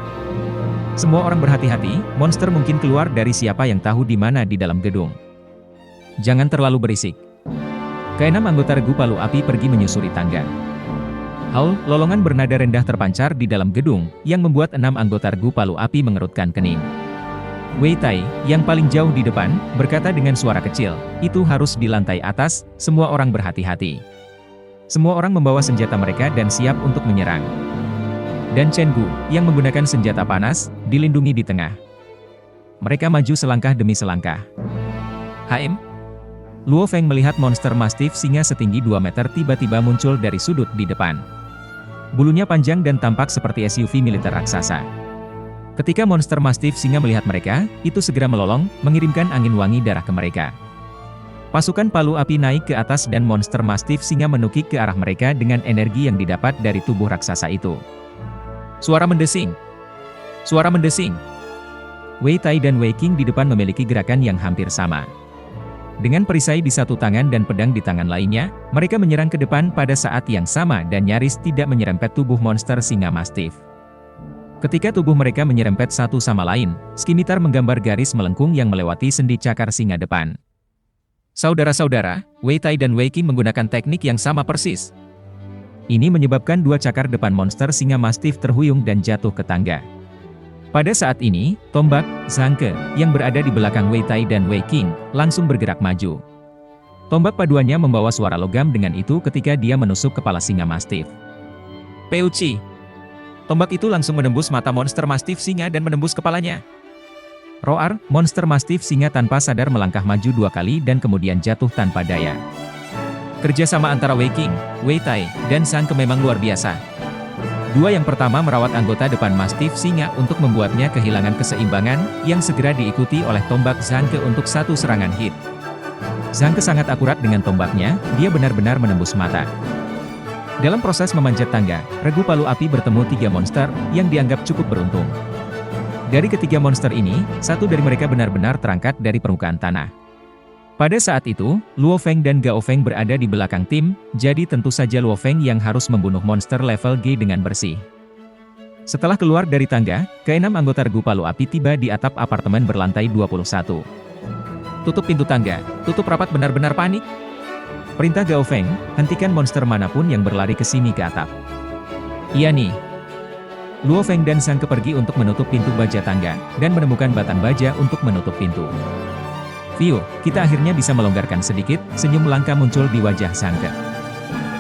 Semua orang berhati-hati, monster mungkin keluar dari siapa yang tahu di mana di dalam gedung. Jangan terlalu berisik. Keenam anggota regu Palu Api pergi menyusuri tangga. Haul, lolongan bernada rendah terpancar di dalam gedung, yang membuat 6 anggota regu Palu Api mengerutkan kening. Wei Tai, yang paling jauh di depan, berkata dengan suara kecil, itu harus di lantai atas, semua orang berhati-hati. Semua orang membawa senjata mereka dan siap untuk menyerang. Dan Chen Gu, yang menggunakan senjata panas, dilindungi di tengah. Mereka maju selangkah demi selangkah. HM? Luo Feng melihat monster mastif singa setinggi 2 meter tiba-tiba muncul dari sudut di depan. Bulunya panjang dan tampak seperti SUV militer raksasa. Ketika monster mastif singa melihat mereka, itu segera melolong, mengirimkan angin wangi darah ke mereka. Pasukan Palu Api naik ke atas dan monster mastif singa menukik ke arah mereka dengan energi yang didapat dari tubuh raksasa itu. Suara mendesing. Suara mendesing. Wei Tai dan Wei Qing di depan memiliki gerakan yang hampir sama. Dengan perisai di satu tangan dan pedang di tangan lainnya, mereka menyerang ke depan pada saat yang sama dan nyaris tidak menyerempet tubuh monster singa mastif. Ketika tubuh mereka menyerempet satu sama lain, skimitar menggambar garis melengkung yang melewati sendi cakar singa depan. Saudara-saudara, Wei Tai dan Wei Qing menggunakan teknik yang sama persis. Ini menyebabkan dua cakar depan monster singa mastif terhuyung dan jatuh ke tangga. Pada saat ini, tombak, Zhangke, yang berada di belakang Wei Tai dan Wei Qing, langsung bergerak maju. Tombak paduannya membawa suara logam dengan itu ketika dia menusuk kepala singa mastif. Peuci. Tombak itu langsung menembus mata monster mastif singa dan menembus kepalanya. Roar, monster mastif singa tanpa sadar melangkah maju dua kali dan kemudian jatuh tanpa daya. Kerjasama antara Wei Qing, Wei Tai, dan Zhangke memang luar biasa. Dua yang pertama merawat anggota depan mastif singa untuk membuatnya kehilangan keseimbangan, yang segera diikuti oleh tombak Zhangke untuk satu serangan hit. Zhangke sangat akurat dengan tombaknya, dia benar-benar menembus mata. Dalam proses memanjat tangga, regu palu api bertemu tiga monster, yang dianggap cukup beruntung. Dari ketiga monster ini, satu dari mereka benar-benar terangkat dari permukaan tanah. Pada saat itu, Luo Feng dan Gao Feng berada di belakang tim, jadi tentu saja Luo Feng yang harus membunuh monster level G dengan bersih. Setelah keluar dari tangga, keenam anggota regu palu api tiba di atap apartemen berlantai 21. Tutup pintu tangga, tutup rapat benar-benar panik. Perintah Gao Feng, hentikan monster manapun yang berlari ke sini ke atap. Iya nih. Luo Feng dan Zhangke pergi untuk menutup pintu baja tangga, dan menemukan batang baja untuk menutup pintu. View, kita akhirnya bisa melonggarkan sedikit, senyum langka muncul di wajah Zhangke.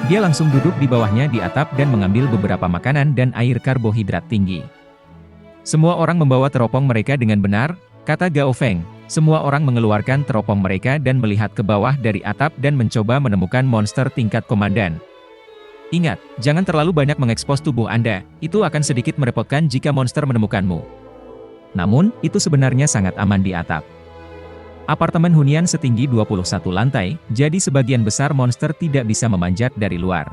Dia langsung duduk di bawahnya di atap dan mengambil beberapa makanan dan air karbohidrat tinggi. Semua orang membawa teropong mereka dengan benar, kata Gao Feng. Semua orang mengeluarkan teropong mereka dan melihat ke bawah dari atap dan mencoba menemukan monster tingkat komandan. Ingat, jangan terlalu banyak mengekspos tubuh Anda, itu akan sedikit merepotkan jika monster menemukanmu. Namun, itu sebenarnya sangat aman di atap. Apartemen hunian setinggi 21 lantai, jadi sebagian besar monster tidak bisa memanjat dari luar.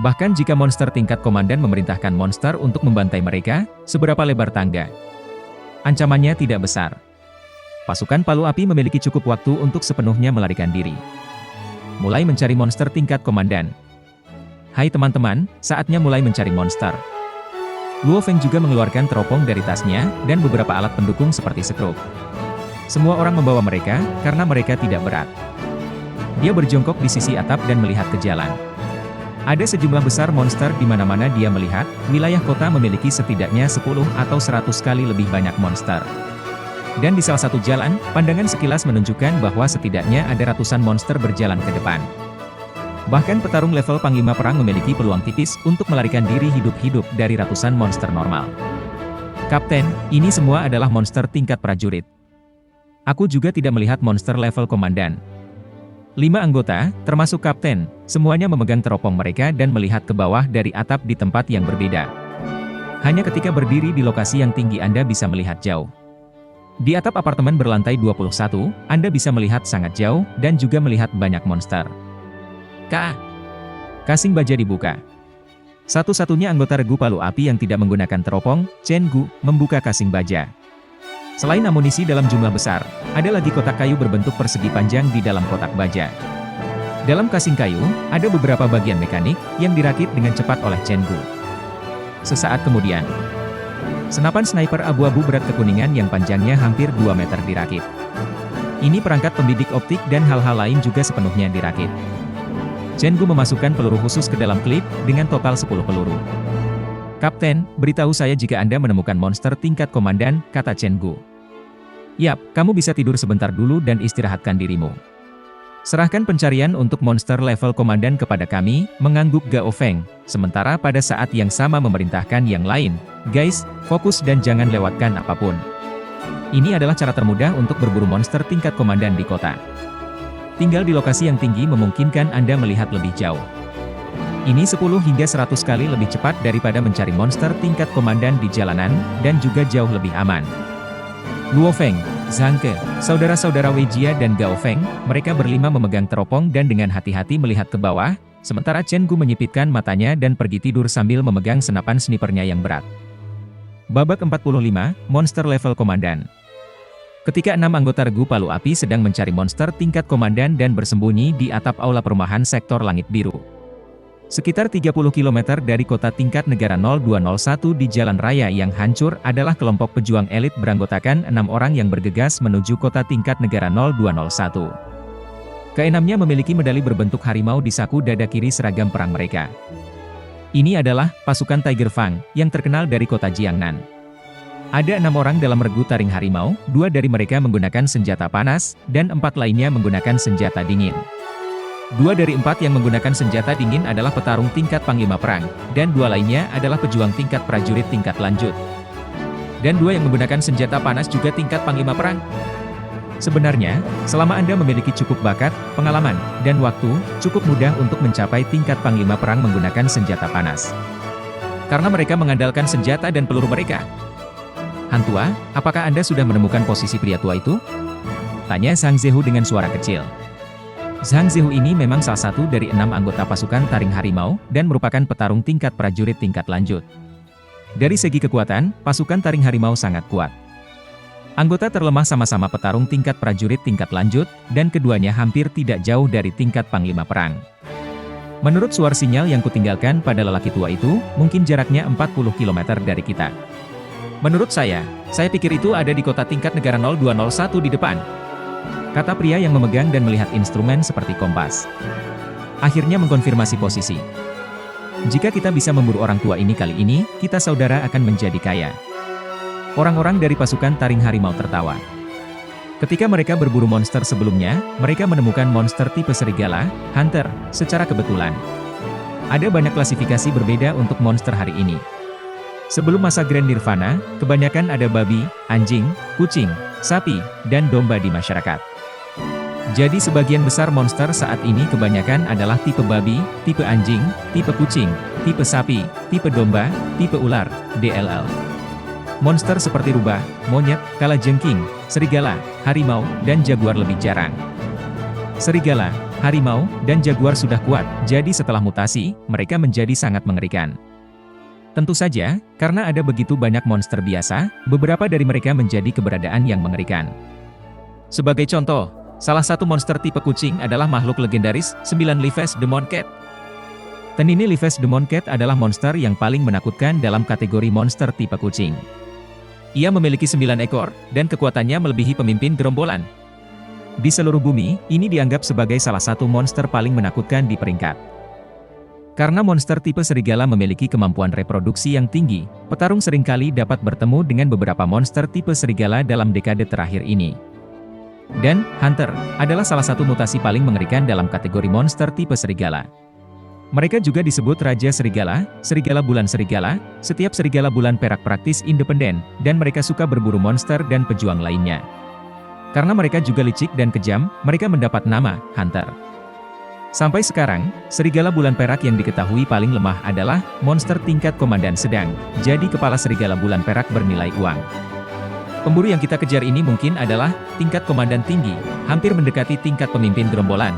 Bahkan jika monster tingkat komandan memerintahkan monster untuk membantai mereka, seberapa lebar tangga? Ancamannya tidak besar. Pasukan palu api memiliki cukup waktu untuk sepenuhnya melarikan diri. Mulai mencari monster tingkat komandan. Hai teman-teman, saatnya mulai mencari monster. Luo Feng juga mengeluarkan teropong dari tasnya, dan beberapa alat pendukung seperti skrup. Semua orang membawa mereka, karena mereka tidak berat. Dia berjongkok di sisi atap dan melihat ke jalan. Ada sejumlah besar monster di mana-mana dia melihat, wilayah kota memiliki setidaknya 10 atau 100 kali lebih banyak monster. Dan di salah satu jalan, pandangan sekilas menunjukkan bahwa setidaknya ada ratusan monster berjalan ke depan. Bahkan petarung level Panglima Perang memiliki peluang tipis untuk melarikan diri hidup-hidup dari ratusan monster normal. Kapten, ini semua adalah monster tingkat prajurit. Aku juga tidak melihat monster level komandan. 5 anggota, termasuk kapten, semuanya memegang teropong mereka dan melihat ke bawah dari atap di tempat yang berbeda. Hanya ketika berdiri di lokasi yang tinggi Anda bisa melihat jauh. Di atap apartemen berlantai 21, Anda bisa melihat sangat jauh, dan juga melihat banyak monster. Kasing baja dibuka. Satu-satunya anggota regu palu api yang tidak menggunakan teropong, Chen Gu, membuka kasing baja. Selain amunisi dalam jumlah besar, ada lagi kotak kayu berbentuk persegi panjang di dalam kotak baja. Dalam kasing kayu, ada beberapa bagian mekanik, yang dirakit dengan cepat oleh Chen Gu. Sesaat kemudian, senapan sniper abu-abu berat kekuningan yang panjangnya hampir 2 meter dirakit. Ini perangkat pembidik optik dan hal-hal lain juga sepenuhnya dirakit. Chen Gu memasukkan peluru khusus ke dalam klip, dengan total 10 peluru. Kapten, beritahu saya jika Anda menemukan monster tingkat komandan, kata Chen Gu. Yap, kamu bisa tidur sebentar dulu dan istirahatkan dirimu. Serahkan pencarian untuk monster level komandan kepada kami, mengangguk Gao Feng, sementara pada saat yang sama memerintahkan yang lain, guys, fokus dan jangan lewatkan apapun. Ini adalah cara termudah untuk berburu monster tingkat komandan di kota. Tinggal di lokasi yang tinggi memungkinkan Anda melihat lebih jauh. Ini 10 hingga 100 kali lebih cepat daripada mencari monster tingkat komandan di jalanan, dan juga jauh lebih aman. Luo Feng, Zhangke, saudara-saudara Wei Jia dan Gao Feng, mereka berlima memegang teropong dan dengan hati-hati melihat ke bawah, sementara Chen Gu menyipitkan matanya dan pergi tidur sambil memegang senapan snipernya yang berat. Babak 45, Monster Level Komandan. Ketika 6 anggota regu palu api sedang mencari monster tingkat komandan dan bersembunyi di atap aula perumahan sektor Langit Biru. Sekitar 30 km dari kota tingkat negara 0201 di jalan raya yang hancur adalah kelompok pejuang elit beranggotakan 6 orang yang bergegas menuju kota tingkat negara 0201. Keenamnya memiliki medali berbentuk harimau di saku dada kiri seragam perang mereka. Ini adalah pasukan Tiger Fang yang terkenal dari kota Jiangnan. Ada 6 orang dalam regu taring harimau, 2 dari mereka menggunakan senjata panas, dan 4 lainnya menggunakan senjata dingin. 2 dari 4 yang menggunakan senjata dingin adalah petarung tingkat panglima perang, dan 2 lainnya adalah pejuang tingkat prajurit tingkat lanjut. Dan 2 yang menggunakan senjata panas juga tingkat panglima perang. Sebenarnya, selama Anda memiliki cukup bakat, pengalaman, dan waktu, cukup mudah untuk mencapai tingkat panglima perang menggunakan senjata panas. Karena mereka mengandalkan senjata dan peluru mereka. Hantua, apakah Anda sudah menemukan posisi pria tua itu? Tanya Zhang Zehu dengan suara kecil. Zhang Zehu ini memang salah satu dari 6 anggota pasukan taring harimau, dan merupakan petarung tingkat prajurit tingkat lanjut. Dari segi kekuatan, pasukan taring harimau sangat kuat. Anggota terlemah sama-sama petarung tingkat prajurit tingkat lanjut, dan keduanya hampir tidak jauh dari tingkat panglima perang. Menurut suara sinyal yang kutinggalkan pada lelaki tua itu, mungkin jaraknya 40 km dari kita. Menurut saya pikir itu ada di kota tingkat negara 0201 di depan. Kata pria yang memegang dan melihat instrumen seperti kompas. Akhirnya mengkonfirmasi posisi. Jika kita bisa memburu orang tua ini kali ini, kita saudara akan menjadi kaya. Orang-orang dari pasukan taring harimau tertawa. Ketika mereka berburu monster sebelumnya, mereka menemukan monster tipe serigala, hunter, secara kebetulan. Ada banyak klasifikasi berbeda untuk monster hari ini. Sebelum masa Grand Nirvana, kebanyakan ada babi, anjing, kucing, sapi, dan domba di masyarakat. Jadi sebagian besar monster saat ini kebanyakan adalah tipe babi, tipe anjing, tipe kucing, tipe sapi, tipe domba, tipe ular, DLL. Monster seperti rubah, monyet, kalajengking, serigala, harimau, dan jaguar lebih jarang. Serigala, harimau, dan jaguar sudah kuat, jadi setelah mutasi, mereka menjadi sangat mengerikan. Tentu saja, karena ada begitu banyak monster biasa, beberapa dari mereka menjadi keberadaan yang mengerikan. Sebagai contoh, salah satu monster tipe kucing adalah makhluk legendaris, 9-Leafed Demon Cat. Tenini Leafed Demon Cat adalah monster yang paling menakutkan dalam kategori monster tipe kucing. Ia memiliki 9 ekor, dan kekuatannya melebihi pemimpin gerombolan. Di seluruh bumi, ini dianggap sebagai salah satu monster paling menakutkan di peringkat. Karena monster tipe serigala memiliki kemampuan reproduksi yang tinggi, petarung seringkali dapat bertemu dengan beberapa monster tipe serigala dalam dekade terakhir ini. Dan, hunter, adalah salah satu mutasi paling mengerikan dalam kategori monster tipe serigala. Mereka juga disebut Raja Serigala, Serigala Bulan Serigala, setiap serigala bulan perak praktis independen, dan mereka suka berburu monster dan pejuang lainnya. Karena mereka juga licik dan kejam, mereka mendapat nama, Hunter. Sampai sekarang, serigala bulan perak yang diketahui paling lemah adalah monster tingkat komandan sedang, jadi kepala serigala bulan perak bernilai uang. Pemburu yang kita kejar ini mungkin adalah tingkat komandan tinggi, hampir mendekati tingkat pemimpin gerombolan.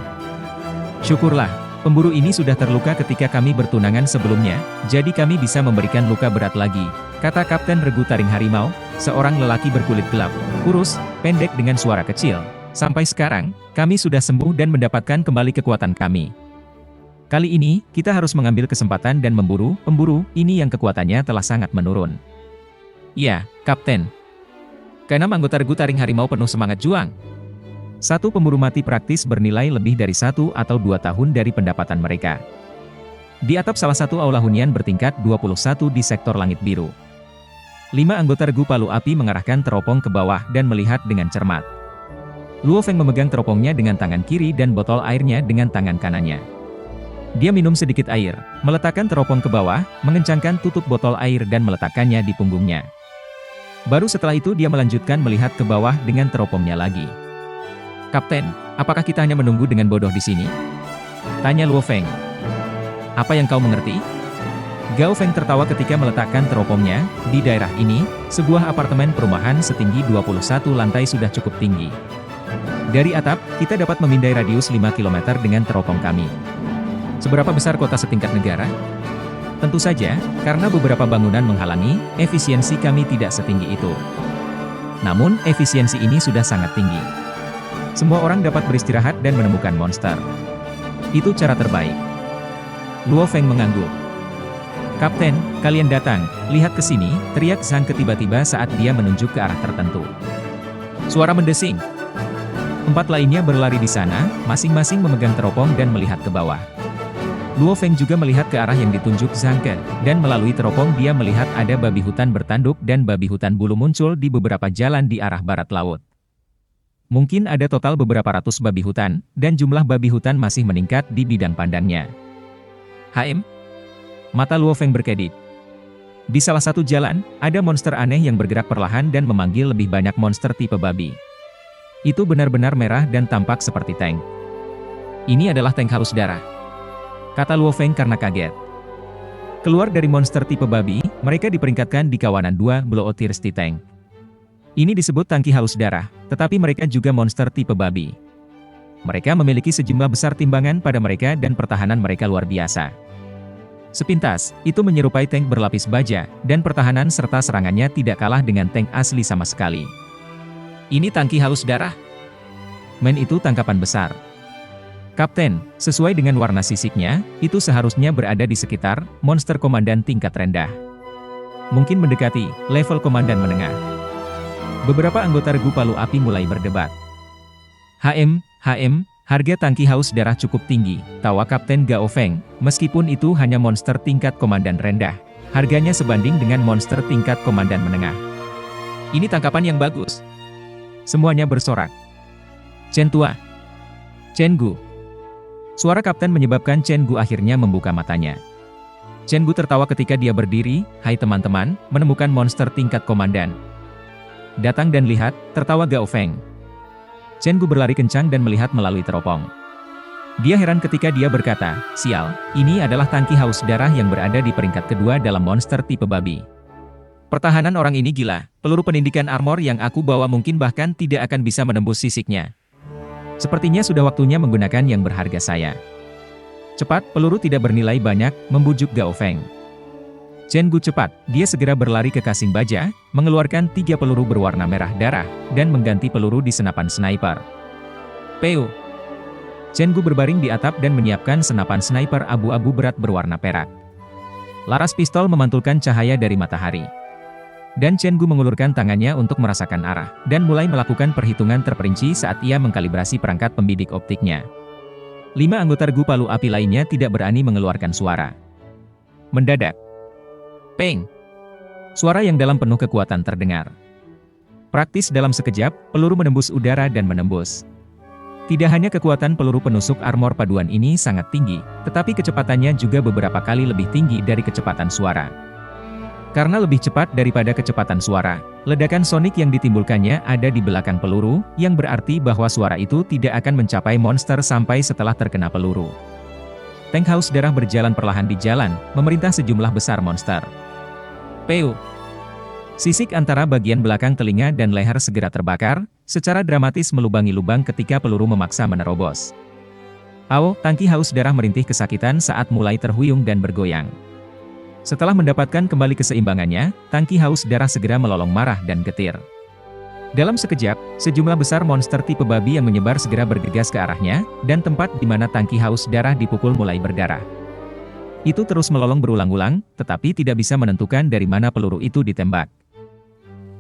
Syukurlah, pemburu ini sudah terluka ketika kami bertunangan sebelumnya, jadi kami bisa memberikan luka berat lagi, kata Kapten Regu Taring Harimau, seorang lelaki berkulit gelap, kurus, pendek dengan suara kecil. Sampai sekarang, kami sudah sembuh dan mendapatkan kembali kekuatan kami. Kali ini, kita harus mengambil kesempatan dan memburu pemburu ini yang kekuatannya telah sangat menurun. Ya, Kapten. Keenam anggota Regu Taring Harimau penuh semangat juang. Satu pemburu mati praktis bernilai lebih dari 1 atau 2 tahun dari pendapatan mereka. Di atap salah satu aula hunian bertingkat 21 di sektor langit biru. 5 anggota Regu Palu Api mengarahkan teropong ke bawah dan melihat dengan cermat. Luo Feng memegang teropongnya dengan tangan kiri dan botol airnya dengan tangan kanannya. Dia minum sedikit air, meletakkan teropong ke bawah, mengencangkan tutup botol air dan meletakkannya di punggungnya. Baru setelah itu dia melanjutkan melihat ke bawah dengan teropongnya lagi. Kapten, apakah kita hanya menunggu dengan bodoh di sini? Tanya Luo Feng. Apa yang kau mengerti? Gao Feng tertawa ketika meletakkan teropongnya. Di daerah ini, sebuah apartemen perumahan setinggi 21 lantai sudah cukup tinggi. Dari atap, kita dapat memindai radius 5 km dengan teropong kami. Seberapa besar kota setingkat negara? Tentu saja, karena beberapa bangunan menghalangi, efisiensi kami tidak setinggi itu. Namun, efisiensi ini sudah sangat tinggi. Semua orang dapat beristirahat dan menemukan monster. Itu cara terbaik. Luo Feng mengangguk. "Kapten, kalian datang, lihat ke sini," teriak Zhang Ke tiba-tiba saat dia menunjuk ke arah tertentu. Suara mendesing. 4 lainnya berlari di sana, masing-masing memegang teropong dan melihat ke bawah. Luo Feng juga melihat ke arah yang ditunjuk Zhang Ke, dan melalui teropong dia melihat ada babi hutan bertanduk dan babi hutan bulu muncul di beberapa jalan di arah barat laut. Mungkin ada total beberapa ratus babi hutan, dan jumlah babi hutan masih meningkat di bidang pandangnya. Mata Luo Feng berkedip. Di salah satu jalan, ada monster aneh yang bergerak perlahan dan memanggil lebih banyak monster tipe babi. Itu benar-benar merah dan tampak seperti tank. "Ini adalah tank haus darah," kata Luo Feng karena kaget. Keluar dari monster tipe babi, mereka diperingkatkan di kawanan 2 Bloodthirsty Tank. Ini disebut tangki haus darah, tetapi mereka juga monster tipe babi. Mereka memiliki sejumlah besar timbangan pada mereka dan pertahanan mereka luar biasa. Sepintas, itu menyerupai tank berlapis baja, dan pertahanan serta serangannya tidak kalah dengan tank asli sama sekali. "Ini tangki haus darah?" "Men, itu tangkapan besar. Kapten, sesuai dengan warna sisiknya, itu seharusnya berada di sekitar monster komandan tingkat rendah. Mungkin mendekati level komandan menengah." Beberapa anggota regu Palu Api mulai berdebat. Harga tangki haus darah cukup tinggi," tawa Kapten Gao Feng, "meskipun itu hanya monster tingkat komandan rendah. Harganya sebanding dengan monster tingkat komandan menengah. Ini tangkapan yang bagus." Semuanya bersorak. "Chen Tua. Chen Gu." Suara kapten menyebabkan Chen Gu akhirnya membuka matanya. Chen Gu tertawa ketika dia berdiri. "Hai teman-teman, menemukan monster tingkat komandan. Datang dan lihat," tertawa Gao Feng. Chen Gu berlari kencang dan melihat melalui teropong. Dia heran ketika dia berkata, "Sial, ini adalah tangki haus darah yang berada di peringkat kedua dalam monster tipe babi. Pertahanan orang ini gila, peluru penindikan armor yang aku bawa mungkin bahkan tidak akan bisa menembus sisiknya. Sepertinya sudah waktunya menggunakan yang berharga saya. Cepat, peluru tidak bernilai banyak," membujuk Gao Feng. Chen Gu cepat, dia segera berlari ke kasing baja, mengeluarkan 3 peluru berwarna merah darah, dan mengganti peluru di senapan sniper. "Peu." Chen Gu berbaring di atap dan menyiapkan senapan sniper abu-abu berat berwarna perak. Laras pistol memantulkan cahaya dari matahari. Dan Chen Gu mengulurkan tangannya untuk merasakan arah, dan mulai melakukan perhitungan terperinci saat ia mengkalibrasi perangkat pembidik optiknya. 5 anggota regu Palu Api lainnya tidak berani mengeluarkan suara. Mendadak, peng! Suara yang dalam penuh kekuatan terdengar. Praktis dalam sekejap, peluru menembus udara dan menembus. Tidak hanya kekuatan peluru penusuk armor paduan ini sangat tinggi, tetapi kecepatannya juga beberapa kali lebih tinggi dari kecepatan suara. Karena lebih cepat daripada kecepatan suara, ledakan sonik yang ditimbulkannya ada di belakang peluru, yang berarti bahwa suara itu tidak akan mencapai monster sampai setelah terkena peluru. Tank haus darah berjalan perlahan di jalan, memerintah sejumlah besar monster. Peu! Sisik antara bagian belakang telinga dan leher segera terbakar, secara dramatis melubangi lubang ketika peluru memaksa menerobos. Tangki haus darah merintih kesakitan saat mulai terhuyung dan bergoyang. Setelah mendapatkan kembali keseimbangannya, tangki haus darah segera melolong marah dan getir. Dalam sekejap, sejumlah besar monster tipe babi yang menyebar segera bergegas ke arahnya, dan tempat di mana tangki haus darah dipukul mulai berdarah. Itu terus melolong berulang-ulang, tetapi tidak bisa menentukan dari mana peluru itu ditembak.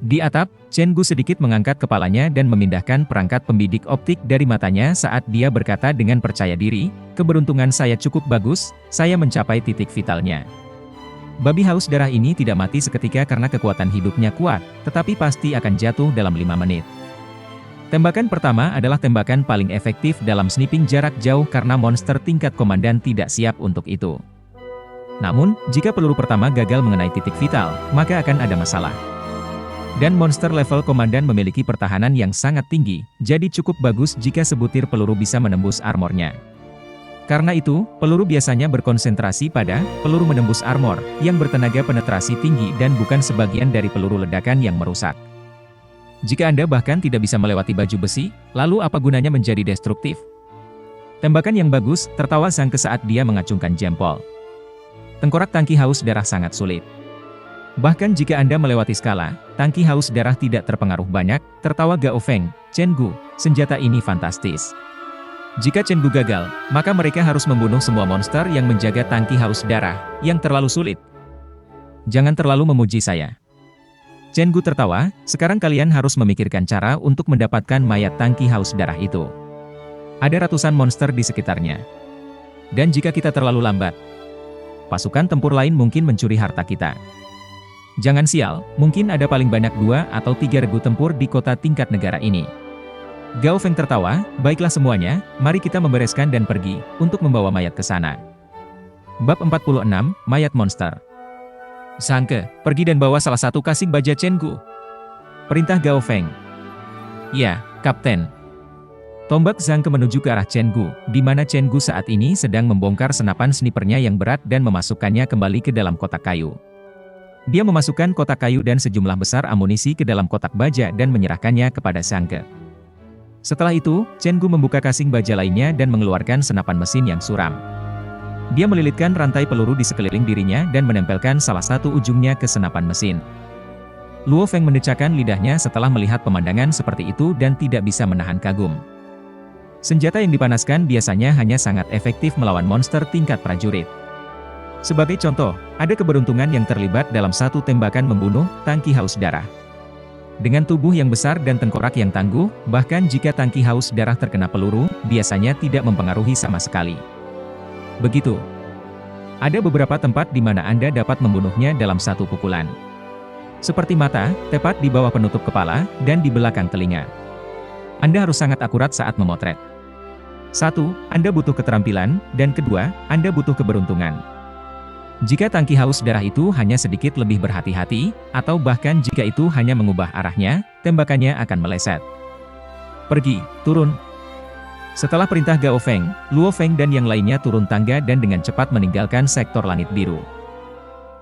Di atap, Chen Gu sedikit mengangkat kepalanya dan memindahkan perangkat pembidik optik dari matanya saat dia berkata dengan percaya diri, "Keberuntungan saya cukup bagus, saya mencapai titik vitalnya. Babi haus darah ini tidak mati seketika karena kekuatan hidupnya kuat, tetapi pasti akan jatuh dalam 5 menit. Tembakan pertama adalah tembakan paling efektif dalam sniping jarak jauh karena monster tingkat komandan tidak siap untuk itu. Namun, jika peluru pertama gagal mengenai titik vital, maka akan ada masalah. Dan monster level komandan memiliki pertahanan yang sangat tinggi, jadi cukup bagus jika sebutir peluru bisa menembus armornya. Karena itu, peluru biasanya berkonsentrasi pada peluru menembus armor, yang bertenaga penetrasi tinggi dan bukan sebagian dari peluru ledakan yang merusak. Jika Anda bahkan tidak bisa melewati baju besi, lalu apa gunanya menjadi destruktif? Tembakan yang bagus, tertawa Zhang Ke saat dia mengacungkan jempol. Tengkorak tangki haus darah sangat sulit. Bahkan jika Anda melewati skala, tangki haus darah tidak terpengaruh banyak, tertawa Gao Feng. Chen Gu, senjata ini fantastis. Jika Chen Gu gagal, maka mereka harus membunuh semua monster yang menjaga tangki haus darah, yang terlalu sulit. Jangan terlalu memuji saya. Chen Gu tertawa, sekarang kalian harus memikirkan cara untuk mendapatkan mayat tangki haus darah itu. Ada ratusan monster di sekitarnya. Dan jika kita terlalu lambat, pasukan tempur lain mungkin mencuri harta kita. Jangan sial, mungkin ada paling banyak 2 atau 3 regu tempur di kota tingkat negara ini. Gao Feng tertawa, baiklah semuanya, mari kita membereskan dan pergi, untuk membawa mayat ke sana. Bab 46, Mayat Monster. Zhangke, pergi dan bawa salah satu kasing baja Chen Gu. Perintah Gao Feng. Ya, Kapten. Tombak Zhangke menuju ke arah Chen Gu, di mana Chen Gu saat ini sedang membongkar senapan snipernya yang berat dan memasukkannya kembali ke dalam kotak kayu. Dia memasukkan kotak kayu dan sejumlah besar amunisi ke dalam kotak baja dan menyerahkannya kepada Zhangke. Setelah itu, Chen Gu membuka kasing baja lainnya dan mengeluarkan senapan mesin yang suram. Dia melilitkan rantai peluru di sekeliling dirinya dan menempelkan salah satu ujungnya ke senapan mesin. Luo Feng mendecakkan lidahnya setelah melihat pemandangan seperti itu dan tidak bisa menahan kagum. Senjata yang dipanaskan biasanya hanya sangat efektif melawan monster tingkat prajurit. Sebagai contoh, ada keberuntungan yang terlibat dalam satu tembakan membunuh tangki haus darah. Dengan tubuh yang besar dan tengkorak yang tangguh, bahkan jika tangki haus darah terkena peluru, biasanya tidak mempengaruhi sama sekali. Begitu. Ada beberapa tempat di mana Anda dapat membunuhnya dalam satu pukulan. Seperti mata, tepat di bawah penutup kepala, dan di belakang telinga. Anda harus sangat akurat saat memotret. 1. Anda butuh keterampilan, dan kedua, Anda butuh keberuntungan. Jika tangki haus darah itu hanya sedikit lebih berhati-hati, atau bahkan jika itu hanya mengubah arahnya, tembakannya akan meleset. Pergi, turun. Setelah perintah Gao Feng, Luo Feng dan yang lainnya turun tangga dan dengan cepat meninggalkan sektor langit biru.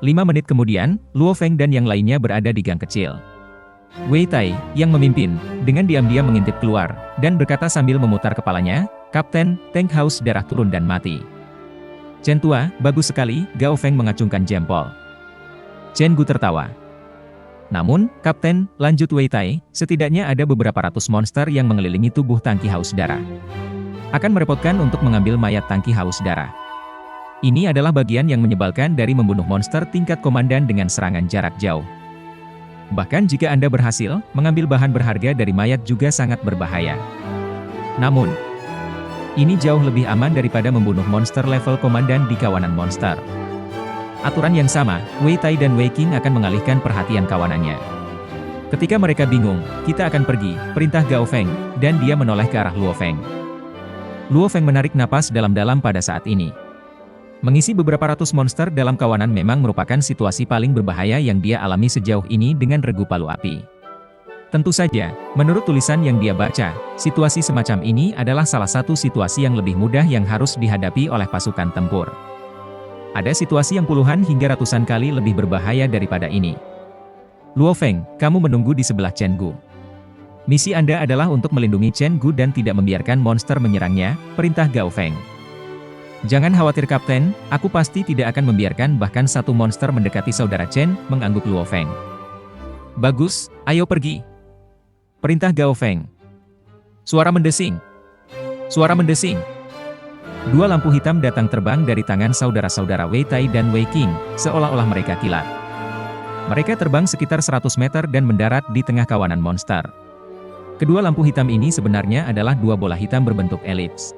5 menit kemudian, Luo Feng dan yang lainnya berada di gang kecil. Wei Tai, yang memimpin, dengan diam-diam mengintip keluar, dan berkata sambil memutar kepalanya, "Kapten, tank haus darah turun dan mati." Chen Tua, bagus sekali, Gao Feng mengacungkan jempol. Chen Gu tertawa. Namun, Kapten, lanjut Wei Tai, setidaknya ada beberapa ratus monster yang mengelilingi tubuh tangki haus darah. Akan merepotkan untuk mengambil mayat tangki haus darah. Ini adalah bagian yang menyebalkan dari membunuh monster tingkat komandan dengan serangan jarak jauh. Bahkan jika Anda berhasil, mengambil bahan berharga dari mayat juga sangat berbahaya. Namun, ini jauh lebih aman daripada membunuh monster level komandan di kawanan monster. Aturan yang sama, Wei Tai dan Wei Qing akan mengalihkan perhatian kawanannya. Ketika mereka bingung, kita akan pergi, perintah Gao Feng, dan dia menoleh ke arah Luo Feng. Luo Feng menarik napas dalam-dalam pada saat ini. Mengisi beberapa ratus monster dalam kawanan memang merupakan situasi paling berbahaya yang dia alami sejauh ini dengan regu palu api. Tentu saja, menurut tulisan yang dia baca, situasi semacam ini adalah salah satu situasi yang lebih mudah yang harus dihadapi oleh pasukan tempur. Ada situasi yang puluhan hingga ratusan kali lebih berbahaya daripada ini. Luo Feng, kamu menunggu di sebelah Chen Gu. Misi Anda adalah untuk melindungi Chen Gu dan tidak membiarkan monster menyerangnya, perintah Gao Feng. Jangan khawatir Kapten, aku pasti tidak akan membiarkan bahkan satu monster mendekati saudara Chen, mengangguk Luo Feng. Bagus, ayo pergi. Perintah Gao Feng. Suara mendesing. Suara mendesing. 2 lampu hitam datang terbang dari tangan saudara-saudara Wei Tai dan Wei Qing, seolah-olah mereka kilat. Mereka terbang sekitar 100 meter dan mendarat di tengah kawanan monster. Kedua lampu hitam ini sebenarnya adalah 2 bola hitam berbentuk elips.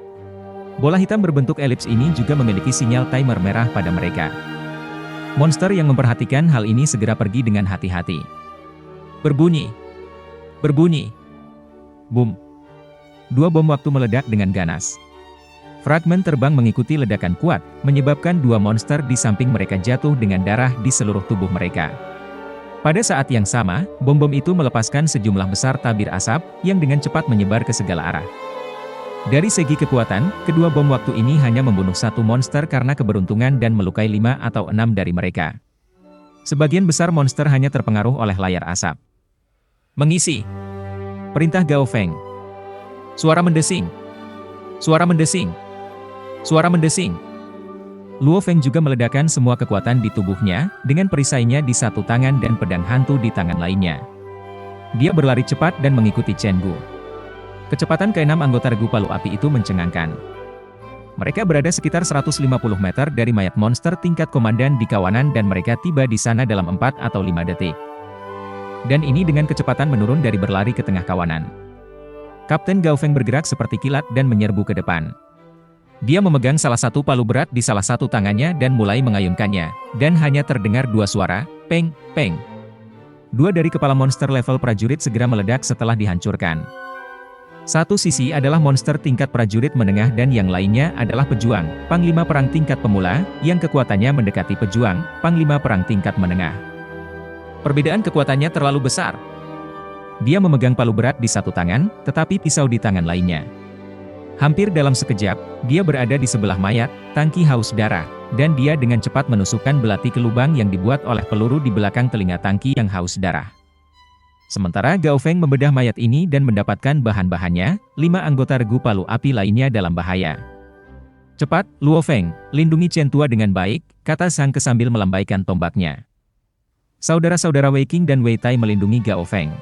Bola hitam berbentuk elips ini juga memiliki sinyal timer merah pada mereka. Monster yang memperhatikan hal ini segera pergi dengan hati-hati. Berbunyi. Berbunyi. Boom. 2 bom waktu meledak dengan ganas. Fragmen terbang mengikuti ledakan kuat, menyebabkan 2 monster di samping mereka jatuh dengan darah di seluruh tubuh mereka. Pada saat yang sama, bom-bom itu melepaskan sejumlah besar tabir asap, yang dengan cepat menyebar ke segala arah. Dari segi kekuatan, kedua bom waktu ini hanya membunuh 1 monster karena keberuntungan dan melukai 5 atau 6 dari mereka. Sebagian besar monster hanya terpengaruh oleh layar asap. Mengisi. Perintah Gao Feng. Suara mendesing. Suara mendesing. Suara mendesing. Luo Feng juga meledakkan semua kekuatan di tubuhnya, dengan perisainya di satu tangan dan pedang hantu di tangan lainnya. Dia berlari cepat dan mengikuti Chen Gu. Kecepatan keenam anggota regu palu api itu mencengangkan. Mereka berada sekitar 150 meter dari mayat monster tingkat komandan di kawanan dan mereka tiba di sana dalam 4 atau 5 detik. Dan ini dengan kecepatan menurun dari berlari ke tengah kawanan. Kapten Gao Feng bergerak seperti kilat dan menyerbu ke depan. Dia memegang salah satu palu berat di salah satu tangannya dan mulai mengayunkannya, dan hanya terdengar dua suara, peng, peng. Dua dari kepala monster level prajurit segera meledak setelah dihancurkan. Satu sisi adalah monster tingkat prajurit menengah dan yang lainnya adalah pejuang, panglima perang tingkat pemula, yang kekuatannya mendekati pejuang, panglima perang tingkat menengah. Perbedaan kekuatannya terlalu besar. Dia memegang palu berat di satu tangan, tetapi pisau di tangan lainnya. Hampir dalam sekejap, dia berada di sebelah mayat, tangki haus darah, dan dia dengan cepat menusukkan belati ke lubang yang dibuat oleh peluru di belakang telinga tangki yang haus darah. Sementara Gao Feng membedah mayat ini dan mendapatkan bahan-bahannya, 5 anggota regu palu api lainnya dalam bahaya. Cepat, Luo Feng, lindungi Chen Tua dengan baik, kata Zhang Ke sambil melambaikan tombaknya. Saudara-saudara Wei Qing dan Wei Tai melindungi Gao Feng.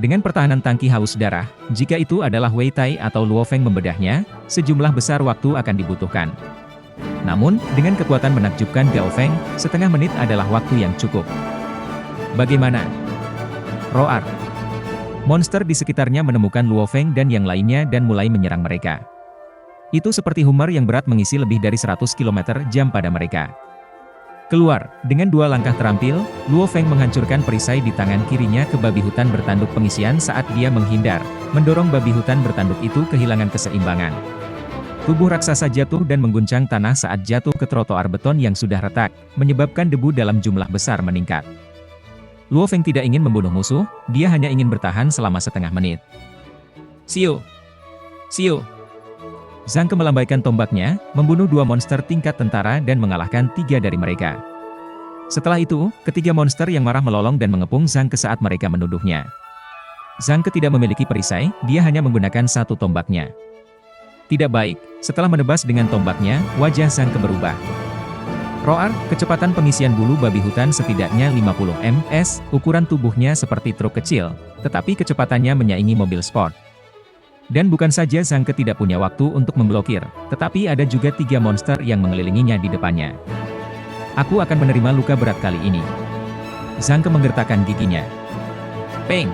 Dengan pertahanan tangki haus darah, jika itu adalah Wei Tai atau Luo Feng membedahnya, sejumlah besar waktu akan dibutuhkan. Namun, dengan kekuatan menakjubkan Gao Feng, setengah menit adalah waktu yang cukup. Bagaimana? Roar. Monster di sekitarnya menemukan Luo Feng dan yang lainnya dan mulai menyerang mereka. Itu seperti Hummer yang berat mengisi lebih dari 100 km/jam pada mereka. Keluar, dengan 2 langkah terampil, Luo Feng menghancurkan perisai di tangan kirinya ke babi hutan bertanduk pengisian saat dia menghindar, mendorong babi hutan bertanduk itu kehilangan keseimbangan. Tubuh raksasa jatuh dan mengguncang tanah saat jatuh ke trotoar beton yang sudah retak, menyebabkan debu dalam jumlah besar meningkat. Luo Feng tidak ingin membunuh musuh, dia hanya ingin bertahan selama setengah menit. Siu! Siu! Zhang Ke melambaikan tombaknya, membunuh 2 monster tingkat tentara dan mengalahkan 3 dari mereka. Setelah itu, ketiga monster yang marah melolong dan mengepung Zhang Ke saat mereka menuduhnya. Zhang Ke tidak memiliki perisai, dia hanya menggunakan 1 tombaknya. Tidak baik, setelah menebas dengan tombaknya, wajah Zhang Ke berubah. Roar, kecepatan pengisian bulu babi hutan setidaknya 50 ms, ukuran tubuhnya seperti truk kecil, tetapi kecepatannya menyaingi mobil sport. Dan bukan saja Zhang Ke tidak punya waktu untuk memblokir, tetapi ada juga 3 monster yang mengelilinginya di depannya. Aku akan menerima luka berat kali ini. Zhang Ke menggertakkan giginya. Peng!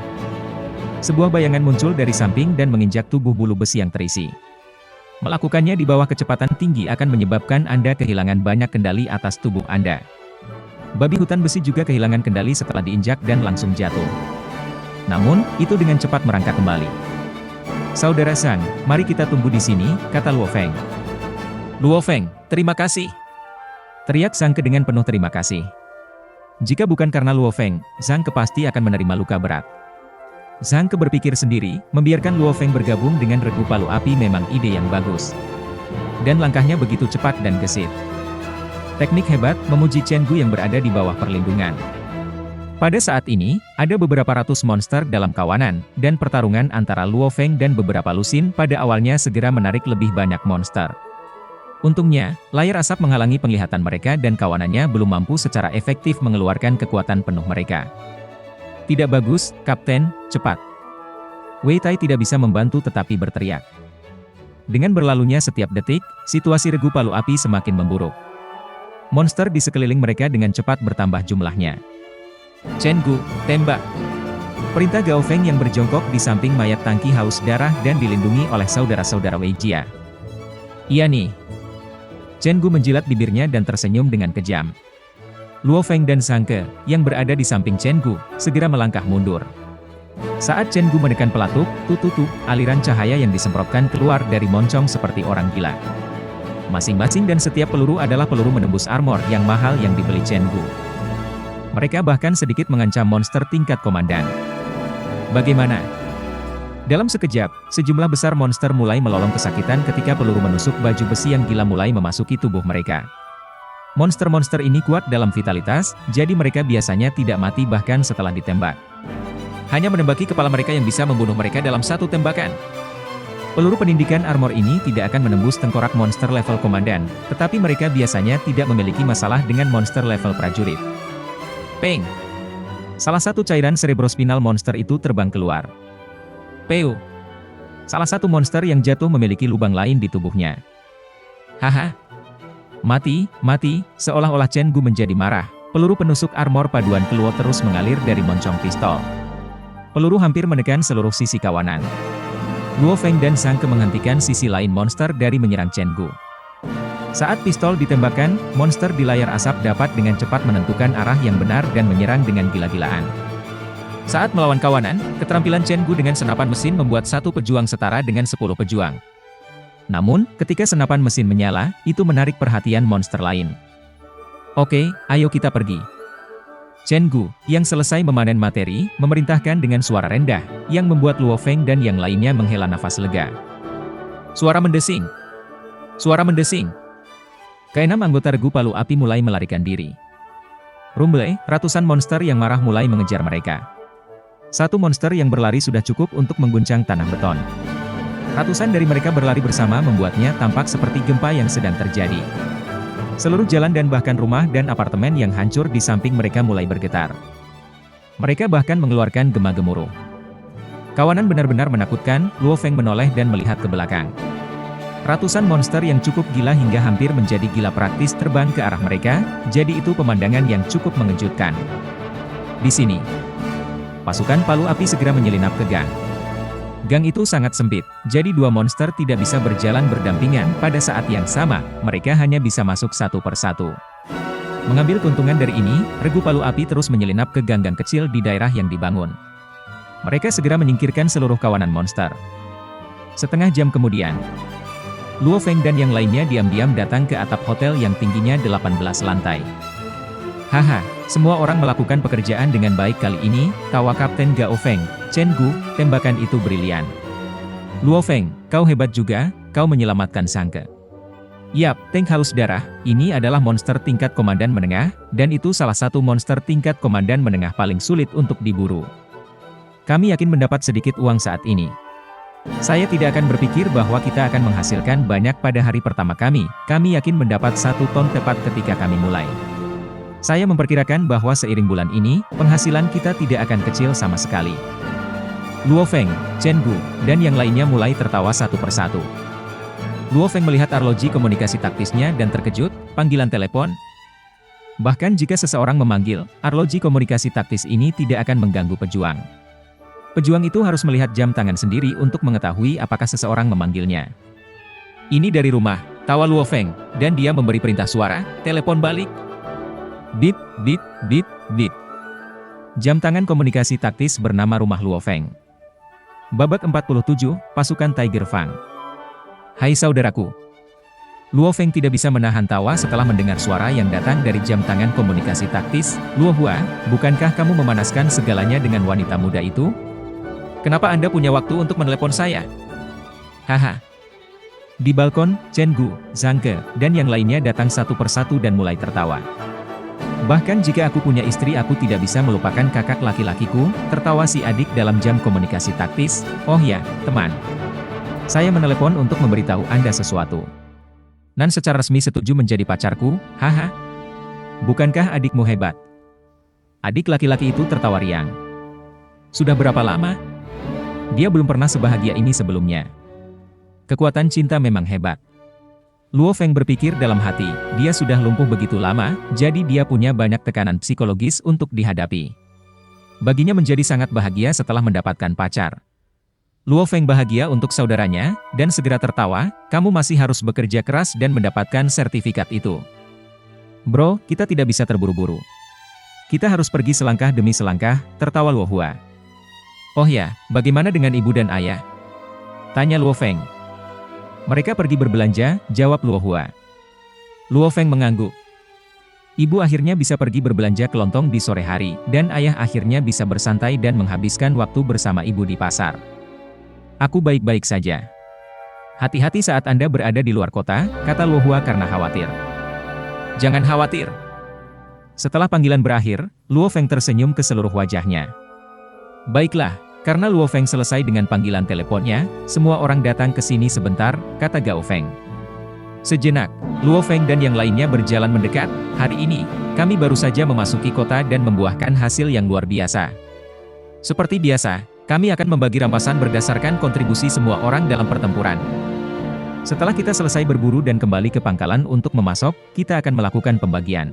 Sebuah bayangan muncul dari samping dan menginjak tubuh bulu besi yang terisi. Melakukannya di bawah kecepatan tinggi akan menyebabkan Anda kehilangan banyak kendali atas tubuh Anda. Babi hutan besi juga kehilangan kendali setelah diinjak dan langsung jatuh. Namun, itu dengan cepat merangkak kembali. Saudara Zhang, mari kita tunggu di sini, kata Luo Feng. Luo Feng, terima kasih. Teriak Zhang Ke dengan penuh terima kasih. Jika bukan karena Luo Feng, Zhang Ke pasti akan menerima luka berat. Zhang Ke berpikir sendiri, membiarkan Luo Feng bergabung dengan regu palu api memang ide yang bagus. Dan langkahnya begitu cepat dan gesit. Teknik hebat, memuji Chen Gu yang berada di bawah perlindungan. Pada saat ini, ada beberapa ratus monster dalam kawanan, dan pertarungan antara Luo Feng dan beberapa lusin pada awalnya segera menarik lebih banyak monster. Untungnya, layar asap menghalangi penglihatan mereka dan kawanannya belum mampu secara efektif mengeluarkan kekuatan penuh mereka. Tidak bagus, Kapten, cepat. Wei Tai tidak bisa membantu tetapi berteriak. Dengan berlalunya setiap detik, situasi regu palu api semakin memburuk. Monster di sekeliling mereka dengan cepat bertambah jumlahnya. Chen Gu, tembak! Perintah Gao Feng yang berjongkok di samping mayat tangki haus darah dan dilindungi oleh saudara-saudara Wei Jia. Iya nih. Chen Gu menjilat bibirnya dan tersenyum dengan kejam. Luo Feng dan Zhang Ke, yang berada di samping Chen Gu, segera melangkah mundur. Saat Chen Gu menekan pelatuk, aliran cahaya yang disemprotkan keluar dari moncong seperti orang gila. Masing-masing dan setiap peluru adalah peluru menembus armor yang mahal yang dibeli Chen Gu. Mereka bahkan sedikit mengancam monster tingkat komandan. Bagaimana? Dalam sekejap, sejumlah besar monster mulai melolong kesakitan ketika peluru menusuk baju besi yang gila mulai memasuki tubuh mereka. Monster-monster ini kuat dalam vitalitas, jadi mereka biasanya tidak mati bahkan setelah ditembak. Hanya menembaki kepala mereka yang bisa membunuh mereka dalam 1 tembakan. Peluru penindikan armor ini tidak akan menembus tengkorak monster level komandan, tetapi mereka biasanya tidak memiliki masalah dengan monster level prajurit. Peng! Salah satu cairan cerebrospinal monster itu terbang keluar. Peu! Salah satu monster yang jatuh memiliki lubang lain di tubuhnya. Haha. Mati, mati, seolah-olah Chen Gu menjadi marah. Peluru penusuk armor paduan Kluo terus mengalir dari moncong pistol. Peluru hampir menekan seluruh sisi kawanan. Luo Feng dan Zhangke menghentikan sisi lain monster dari menyerang Chen Gu. Saat pistol ditembakkan, monster di layar asap dapat dengan cepat menentukan arah yang benar dan menyerang dengan gila-gilaan. Saat melawan kawanan, keterampilan Chen Gu dengan senapan mesin membuat satu pejuang setara dengan 10 pejuang. Namun, ketika senapan mesin menyala, itu menarik perhatian monster lain. Oke, ayo kita pergi. Chen Gu, yang selesai memanen materi, memerintahkan dengan suara rendah, yang membuat Luo Feng dan yang lainnya menghela nafas lega. Suara mendesing. Suara mendesing. Keenam anggota regu palu api mulai melarikan diri. Rumble, ratusan monster yang marah mulai mengejar mereka. Satu monster yang berlari sudah cukup untuk mengguncang tanah beton. Ratusan dari mereka berlari bersama membuatnya tampak seperti gempa yang sedang terjadi. Seluruh jalan dan bahkan rumah dan apartemen yang hancur di samping mereka mulai bergetar. Mereka bahkan mengeluarkan gema gemuruh. Kawanan benar-benar menakutkan, Luo Feng menoleh dan melihat ke belakang. Ratusan monster yang cukup gila hingga hampir menjadi gila praktis terbang ke arah mereka, jadi itu pemandangan yang cukup mengejutkan. Di sini, pasukan palu api segera menyelinap ke gang. Gang itu sangat sempit, jadi dua monster tidak bisa berjalan berdampingan. Pada saat yang sama, mereka hanya bisa masuk satu persatu. Mengambil keuntungan dari ini, regu palu api terus menyelinap ke gang-gang kecil di daerah yang dibangun. Mereka segera menyingkirkan seluruh kawanan monster. Setengah jam kemudian, Luo Feng dan yang lainnya diam-diam datang ke atap hotel yang tingginya 18 lantai. Haha, semua orang melakukan pekerjaan dengan baik kali ini, tawa Kapten Gao Feng. Chen Gu, tembakan itu brilian. Luo Feng, kau hebat juga, kau menyelamatkan Zhangke. Yap, tank halus darah, ini adalah monster tingkat komandan menengah, dan itu salah satu monster tingkat komandan menengah paling sulit untuk diburu. Kami yakin mendapat sedikit uang saat ini. Saya tidak akan berpikir bahwa kita akan menghasilkan banyak pada hari pertama kami yakin mendapat 1 ton tepat ketika kami mulai. Saya memperkirakan bahwa seiring bulan ini, penghasilan kita tidak akan kecil sama sekali. Luo Feng, Chen Gu, dan yang lainnya mulai tertawa satu persatu. Luo Feng melihat arloji komunikasi taktisnya dan terkejut, panggilan telepon. Bahkan jika seseorang memanggil, arloji komunikasi taktis ini tidak akan mengganggu pejuang. Pejuang itu harus melihat jam tangan sendiri untuk mengetahui apakah seseorang memanggilnya. Ini dari rumah, tawa Luo Feng, dan dia memberi perintah suara, telepon balik. Bit, bit, bit, bit. Jam tangan komunikasi taktis bernama rumah Luo Feng. Babak 47, pasukan Tiger Fang. Hai saudaraku. Luo Feng tidak bisa menahan tawa setelah mendengar suara yang datang dari jam tangan komunikasi taktis. Luo Hua, bukankah kamu memanaskan segalanya dengan wanita muda itu? Kenapa Anda punya waktu untuk menelepon saya? Haha. Di balkon, Chen Gu, Zhangke, dan yang lainnya datang satu persatu dan mulai tertawa. Bahkan jika aku punya istri aku tidak bisa melupakan kakak laki-lakiku, tertawa si adik dalam jam komunikasi taktis. Oh ya, teman. Saya menelepon untuk memberitahu Anda sesuatu. Nan secara resmi setuju menjadi pacarku, haha. Bukankah adikmu hebat? Adik laki-laki itu tertawa riang. Sudah berapa lama? Dia belum pernah sebahagia ini sebelumnya. Kekuatan cinta memang hebat. Luo Feng berpikir dalam hati, dia sudah lumpuh begitu lama, jadi dia punya banyak tekanan psikologis untuk dihadapi. Baginya menjadi sangat bahagia setelah mendapatkan pacar. Luo Feng bahagia untuk saudaranya, dan segera tertawa, kamu masih harus bekerja keras dan mendapatkan sertifikat itu. Bro, kita tidak bisa terburu-buru. Kita harus pergi selangkah demi selangkah, tertawa Luo Hua. Oh ya, bagaimana dengan ibu dan ayah? Tanya Luo Feng. Mereka pergi berbelanja, jawab Luo Hua. Luo Feng mengangguk. Ibu akhirnya bisa pergi berbelanja kelontong di sore hari, dan ayah akhirnya bisa bersantai dan menghabiskan waktu bersama ibu di pasar. Aku baik-baik saja. Hati-hati saat Anda berada di luar kota, kata Luo Hua karena khawatir. Jangan khawatir. Setelah panggilan berakhir, Luo Feng tersenyum ke seluruh wajahnya. Baiklah, karena Luo Feng selesai dengan panggilan teleponnya, semua orang datang ke sini sebentar, kata Gao Feng. Sejenak, Luo Feng dan yang lainnya berjalan mendekat. Hari ini, kami baru saja memasuki kota dan membuahkan hasil yang luar biasa. Seperti biasa, Kami akan membagi rampasan berdasarkan kontribusi semua orang dalam pertempuran. Setelah kita selesai berburu dan kembali ke pangkalan untuk memasok, kita akan melakukan pembagian.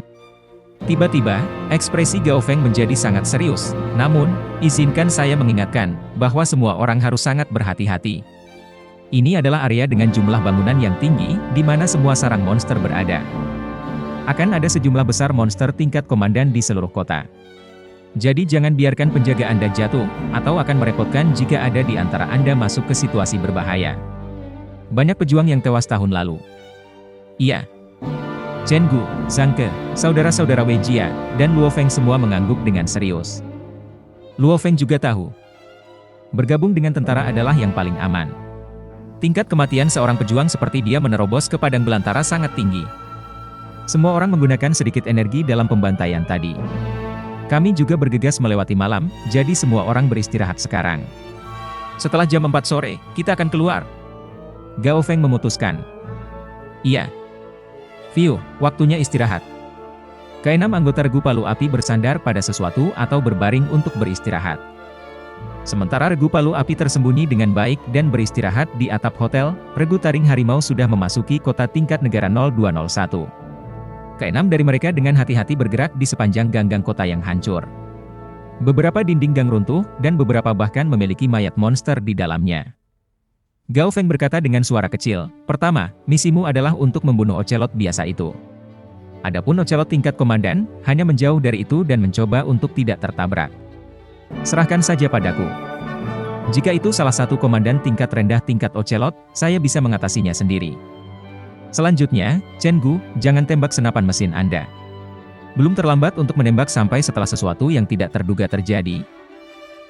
Tiba-tiba, ekspresi Gao Feng menjadi sangat serius. Namun, izinkan saya mengingatkan bahwa semua orang harus sangat berhati-hati. Ini adalah area dengan jumlah bangunan yang tinggi, di mana semua sarang monster berada. Akan ada sejumlah besar monster tingkat komandan di seluruh kota. Jadi jangan biarkan penjaga Anda jatuh, atau akan merepotkan jika ada di antara Anda masuk ke situasi berbahaya. Banyak pejuang yang tewas tahun lalu. Iya. Chen Gu, Zhang Ke, saudara-saudara Wei Jia, dan Luo Feng semua mengangguk dengan serius. Luo Feng juga tahu. Bergabung dengan tentara adalah yang paling aman. Tingkat kematian seorang pejuang seperti dia menerobos ke padang belantara sangat tinggi. Semua orang menggunakan sedikit energi dalam pembantaian tadi. Kami juga bergegas melewati malam, jadi semua orang beristirahat sekarang. Setelah jam 4 sore, kita akan keluar. Gao Feng memutuskan. Iya. View, waktunya istirahat. Keenam anggota regu palu api bersandar pada sesuatu atau berbaring untuk beristirahat. Sementara regu palu api tersembunyi dengan baik dan beristirahat di atap hotel, regu taring harimau sudah memasuki kota tingkat negara 0201. Keenam dari mereka dengan hati-hati bergerak di sepanjang gang-gang kota yang hancur. Beberapa dinding gang runtuh, dan beberapa bahkan memiliki mayat monster di dalamnya. Gao Feng berkata dengan suara kecil, "Pertama, misimu adalah untuk membunuh ocelot biasa itu. Adapun ocelot tingkat komandan, hanya menjauh dari itu dan mencoba untuk tidak tertabrak. Serahkan saja padaku. Jika itu salah satu komandan tingkat rendah tingkat ocelot, saya bisa mengatasinya sendiri. Selanjutnya, Chen Gu, jangan tembak senapan mesin Anda. Belum terlambat untuk menembak sampai setelah sesuatu yang tidak terduga terjadi.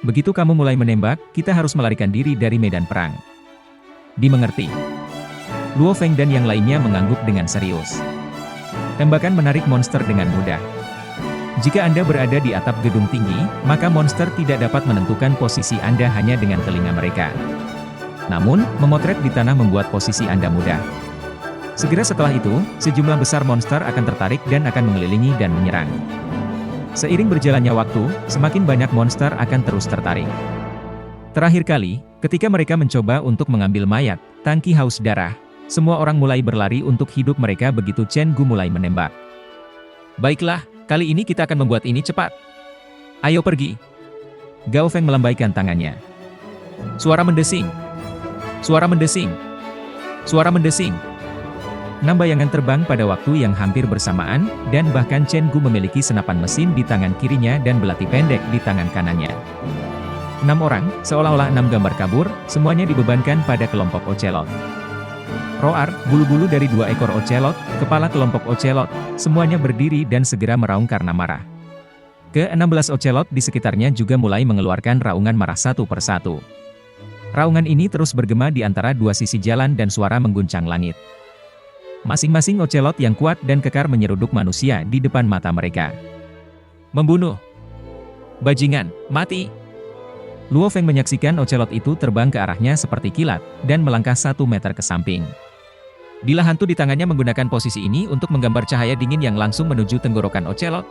Begitu kamu mulai menembak, kita harus melarikan diri dari medan perang." Dimengerti. Luo Feng dan yang lainnya mengangguk dengan serius. Tembakan menarik monster dengan mudah. Jika Anda berada di atap gedung tinggi, maka monster tidak dapat menentukan posisi Anda hanya dengan telinga mereka. Namun, memotret di tanah membuat posisi Anda mudah. Segera setelah itu, sejumlah besar monster akan tertarik dan akan mengelilingi dan menyerang. Seiring berjalannya waktu, semakin banyak monster akan terus tertarik. Terakhir kali, ketika mereka mencoba untuk mengambil mayat, tangki haus darah, semua orang mulai berlari untuk hidup mereka begitu Chen Gu mulai menembak. "Baiklah, kali ini kita akan membuat ini cepat. Ayo pergi." Gao Feng melambaikan tangannya. Suara mendesing. Suara mendesing. Suara mendesing. 6 bayangan terbang pada waktu yang hampir bersamaan, dan bahkan Chen Gu memiliki senapan mesin di tangan kirinya dan belati pendek di tangan kanannya. 6 orang, seolah-olah 6 gambar kabur, semuanya dibebankan pada kelompok ocelot. Roar, bulu-bulu dari 2 ekor ocelot, kepala kelompok ocelot, semuanya berdiri dan segera meraung karena marah. Ke-16 ocelot di sekitarnya juga mulai mengeluarkan raungan marah satu persatu. Raungan ini terus bergema di antara dua sisi jalan dan suara mengguncang langit. Masing-masing ocelot yang kuat dan kekar menyeruduk manusia di depan mata mereka. Membunuh. Bajingan, mati. Luo Feng menyaksikan ocelot itu terbang ke arahnya seperti kilat, dan melangkah 1 meter ke samping. Bila hantu di tangannya menggunakan posisi ini untuk menggambar cahaya dingin yang langsung menuju tenggorokan ocelot.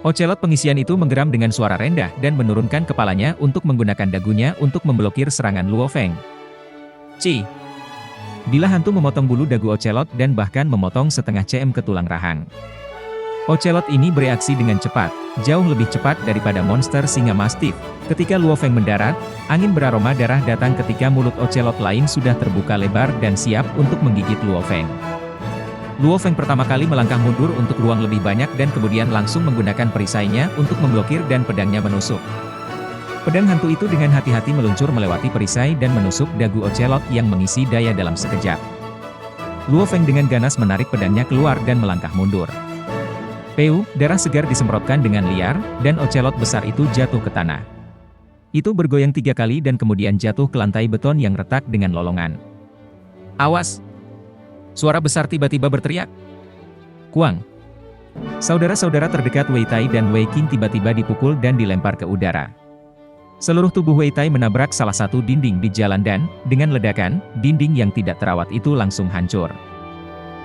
Ocelot pengisian itu menggeram dengan suara rendah dan menurunkan kepalanya untuk menggunakan dagunya untuk memblokir serangan Luo Feng. Ci. Bila hantu memotong bulu dagu ocelot dan bahkan memotong setengah cm ke tulang rahang. Ocelot ini bereaksi dengan cepat, jauh lebih cepat daripada monster singa mastif. Ketika Luo Feng mendarat, angin beraroma darah datang ketika mulut ocelot lain sudah terbuka lebar dan siap untuk menggigit Luo Feng. Luo Feng pertama kali melangkah mundur untuk ruang lebih banyak dan kemudian langsung menggunakan perisainya untuk memblokir dan pedangnya menusuk. Pedang hantu itu dengan hati-hati meluncur melewati perisai dan menusuk dagu ocelot yang mengisi daya dalam sekejap. Luo Feng dengan ganas menarik pedangnya keluar dan melangkah mundur. Peu, darah segar disemprotkan dengan liar, dan ocelot besar itu jatuh ke tanah. Itu bergoyang 3 kali dan kemudian jatuh ke lantai beton yang retak dengan lolongan. Awas! Suara besar tiba-tiba berteriak. Kuang! Saudara-saudara terdekat Wei Tai dan Wei Qing tiba-tiba dipukul dan dilempar ke udara. Seluruh tubuh Wei Tai menabrak salah satu dinding di jalan dan, dengan ledakan, dinding yang tidak terawat itu langsung hancur.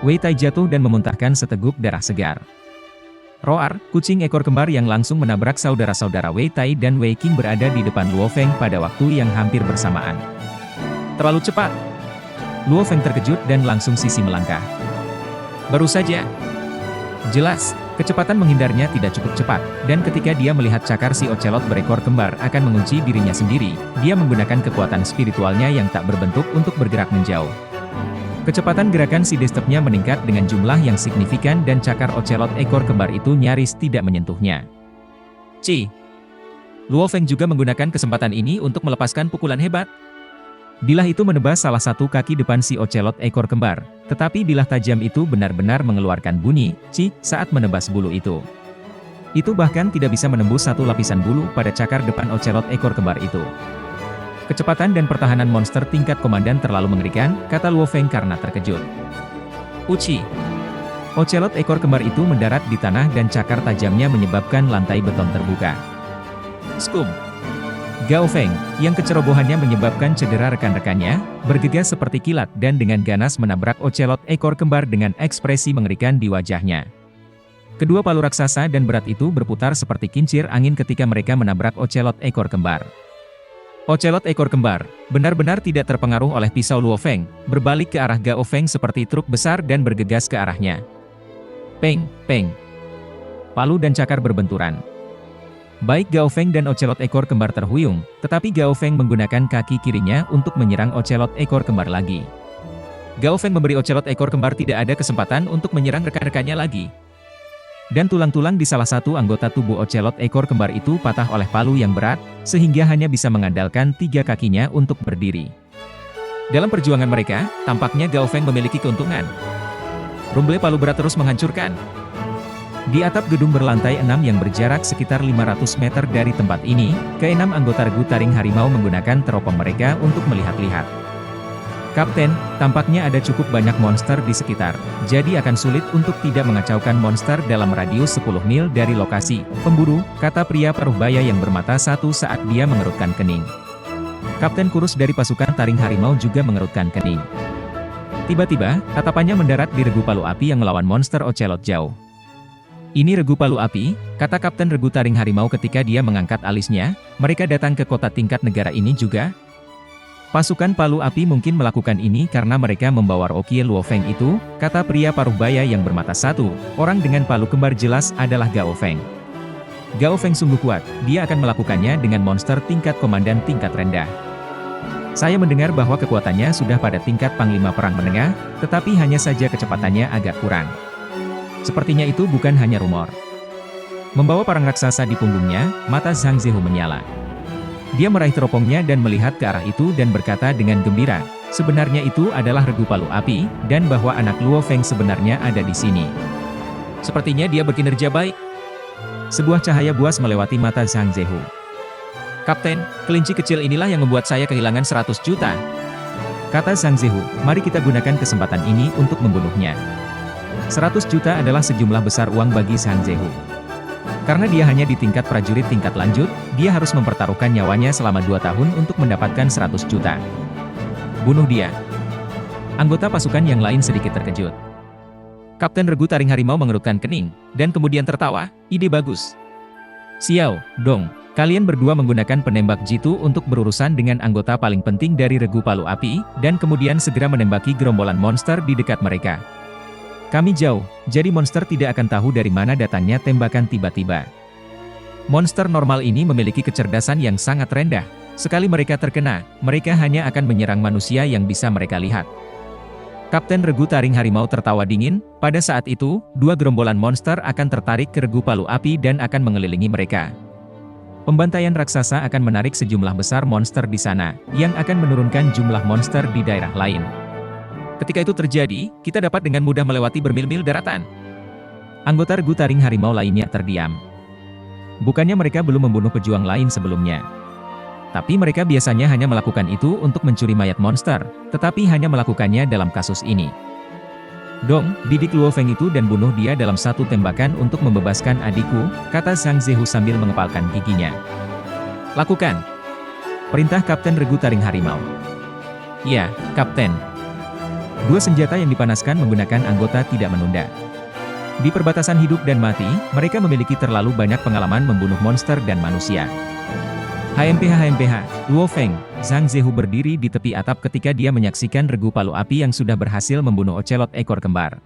Wei Tai jatuh dan memuntahkan seteguk darah segar. Roar, kucing ekor kembar yang langsung menabrak saudara-saudara Wei Tai dan Wei Qing berada di depan Luo Feng pada waktu yang hampir bersamaan. Terlalu cepat. Luo Feng terkejut dan langsung sisi melangkah. Baru saja. Jelas, kecepatan menghindarnya tidak cukup cepat, dan ketika dia melihat cakar si ocelot berekor kembar akan mengunci dirinya sendiri, dia menggunakan kekuatan spiritualnya yang tak berbentuk untuk bergerak menjauh. Kecepatan gerakan si destepnya meningkat dengan jumlah yang signifikan dan cakar ocelot ekor kembar itu nyaris tidak menyentuhnya. Luo Feng juga menggunakan kesempatan ini untuk melepaskan pukulan hebat. Bilah itu menebas salah satu kaki depan si ocelot ekor kembar, tetapi bilah tajam itu benar-benar mengeluarkan bunyi saat menebas bulu itu. Itu bahkan tidak bisa menembus satu lapisan bulu pada cakar depan ocelot ekor kembar itu. Kecepatan dan pertahanan monster tingkat komandan terlalu mengerikan, kata Luo Feng karena terkejut. Ocelot ekor kembar itu mendarat di tanah dan cakar tajamnya menyebabkan lantai beton terbuka. Skum. Gao Feng, yang kecerobohannya menyebabkan cedera rekan-rekannya, bergegas seperti kilat dan dengan ganas menabrak ocelot ekor kembar dengan ekspresi mengerikan di wajahnya. Kedua palu raksasa dan berat itu berputar seperti kincir angin ketika mereka menabrak ocelot ekor kembar. Ocelot ekor kembar, benar-benar tidak terpengaruh oleh pisau Luo Feng, berbalik ke arah Gao Feng seperti truk besar dan bergegas ke arahnya. Peng, peng. Palu dan cakar berbenturan. Baik Gao Feng dan ocelot ekor kembar terhuyung, tetapi Gao Feng menggunakan kaki kirinya untuk menyerang ocelot ekor kembar lagi. Gao Feng memberi ocelot ekor kembar tidak ada kesempatan untuk menyerang rekan-rekannya lagi. Dan tulang-tulang di salah satu anggota tubuh ocelot ekor kembar itu patah oleh palu yang berat, sehingga hanya bisa mengandalkan 3 kakinya untuk berdiri. Dalam perjuangan mereka, tampaknya Gao Feng memiliki keuntungan. Rumble palu berat terus menghancurkan. Di atap gedung berlantai 6 yang berjarak sekitar 500 meter dari tempat ini, ke-6 anggota regu taring harimau menggunakan teropong mereka untuk melihat-lihat. Kapten, tampaknya ada cukup banyak monster di sekitar, jadi akan sulit untuk tidak mengacaukan monster dalam radius 10 mil dari lokasi. Pemburu, kata pria paruh baya yang bermata satu saat dia mengerutkan kening. Kapten kurus dari pasukan taring harimau juga mengerutkan kening. Tiba-tiba, tatapannya mendarat di regu palu api yang melawan monster ocelot jauh. Ini regu palu api, kata Kapten regu taring harimau ketika dia mengangkat alisnya. Mereka datang ke kota tingkat negara ini juga. Pasukan palu api mungkin melakukan ini karena mereka membawa Rokie Luo Feng itu, kata pria paruh baya yang bermata satu. Orang dengan palu kembar jelas adalah Gao Feng. Gao Feng sungguh kuat, dia akan melakukannya dengan monster tingkat komandan tingkat rendah. Saya mendengar bahwa kekuatannya sudah pada tingkat panglima perang menengah, tetapi hanya saja kecepatannya agak kurang. Sepertinya itu bukan hanya rumor. Membawa parang raksasa di punggungnya, mata Zhang Zehu menyala. Dia meraih teropongnya dan melihat ke arah itu dan berkata dengan gembira, sebenarnya itu adalah regu palu api, dan bahwa anak Luo Feng sebenarnya ada di sini. Sepertinya dia berkinerja baik. Sebuah cahaya buas melewati mata Zhang Zehu. Kapten, kelinci kecil inilah yang membuat saya kehilangan 100 juta. Kata Zhang Zehu, mari kita gunakan kesempatan ini untuk membunuhnya. 100 juta adalah sejumlah besar uang bagi Zhang Zehu. Karena dia hanya di tingkat prajurit tingkat lanjut, dia harus mempertaruhkan nyawanya selama 2 tahun untuk mendapatkan 100 juta. Bunuh dia. Anggota pasukan yang lain sedikit terkejut. Kapten regu taring harimau mengerutkan kening, dan kemudian tertawa, ide bagus. Xiao, Dong, kalian berdua menggunakan penembak jitu untuk berurusan dengan anggota paling penting dari regu palu api, dan kemudian segera menembaki gerombolan monster di dekat mereka. Kami jauh, jadi monster tidak akan tahu dari mana datangnya tembakan tiba-tiba. Monster normal ini memiliki kecerdasan yang sangat rendah. Sekali mereka terkena, mereka hanya akan menyerang manusia yang bisa mereka lihat. Kapten regu taring harimau tertawa dingin. Pada saat itu, 2 gerombolan monster akan tertarik ke regu palu api dan akan mengelilingi mereka. Pembantaian raksasa akan menarik sejumlah besar monster di sana, yang akan menurunkan jumlah monster di daerah lain. Ketika itu terjadi, kita dapat dengan mudah melewati bermil-mil daratan. Anggota regu taring harimau lainnya terdiam. Bukannya mereka belum membunuh pejuang lain sebelumnya. Tapi mereka biasanya hanya melakukan itu untuk mencuri mayat monster, tetapi hanya melakukannya dalam kasus ini. Dong, didik Luo Feng itu dan bunuh dia dalam satu tembakan untuk membebaskan adikku, kata Zhang Zehu sambil mengepalkan giginya. Lakukan. Perintah Kapten regu taring harimau. Ya, Kapten. 2 senjata yang dipanaskan menggunakan anggota tidak menunda. Di perbatasan hidup dan mati, mereka memiliki terlalu banyak pengalaman membunuh monster dan manusia. HMPH, Luo Feng, Zhang Zehu berdiri di tepi atap ketika dia menyaksikan regu palu api yang sudah berhasil membunuh ocelot ekor kembar.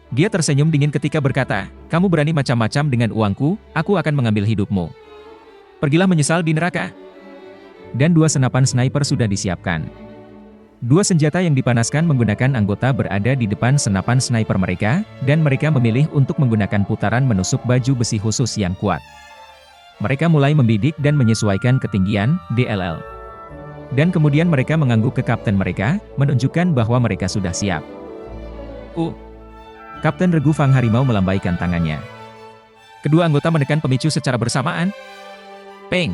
Dia tersenyum dingin ketika berkata, "Kamu berani macam-macam dengan uangku, aku akan mengambil hidupmu. Pergilah menyesal di neraka." Dan 2 senapan sniper sudah disiapkan. 2 senjata yang dipanaskan menggunakan anggota berada di depan senapan sniper mereka, dan mereka memilih untuk menggunakan putaran menusuk baju besi khusus yang kuat. Mereka mulai membidik dan menyesuaikan ketinggian, DLL. Dan kemudian mereka mengangguk ke kapten mereka, menunjukkan bahwa mereka sudah siap. Kapten regu Fang Harimau melambaikan tangannya. Kedua anggota menekan pemicu secara bersamaan. Peng!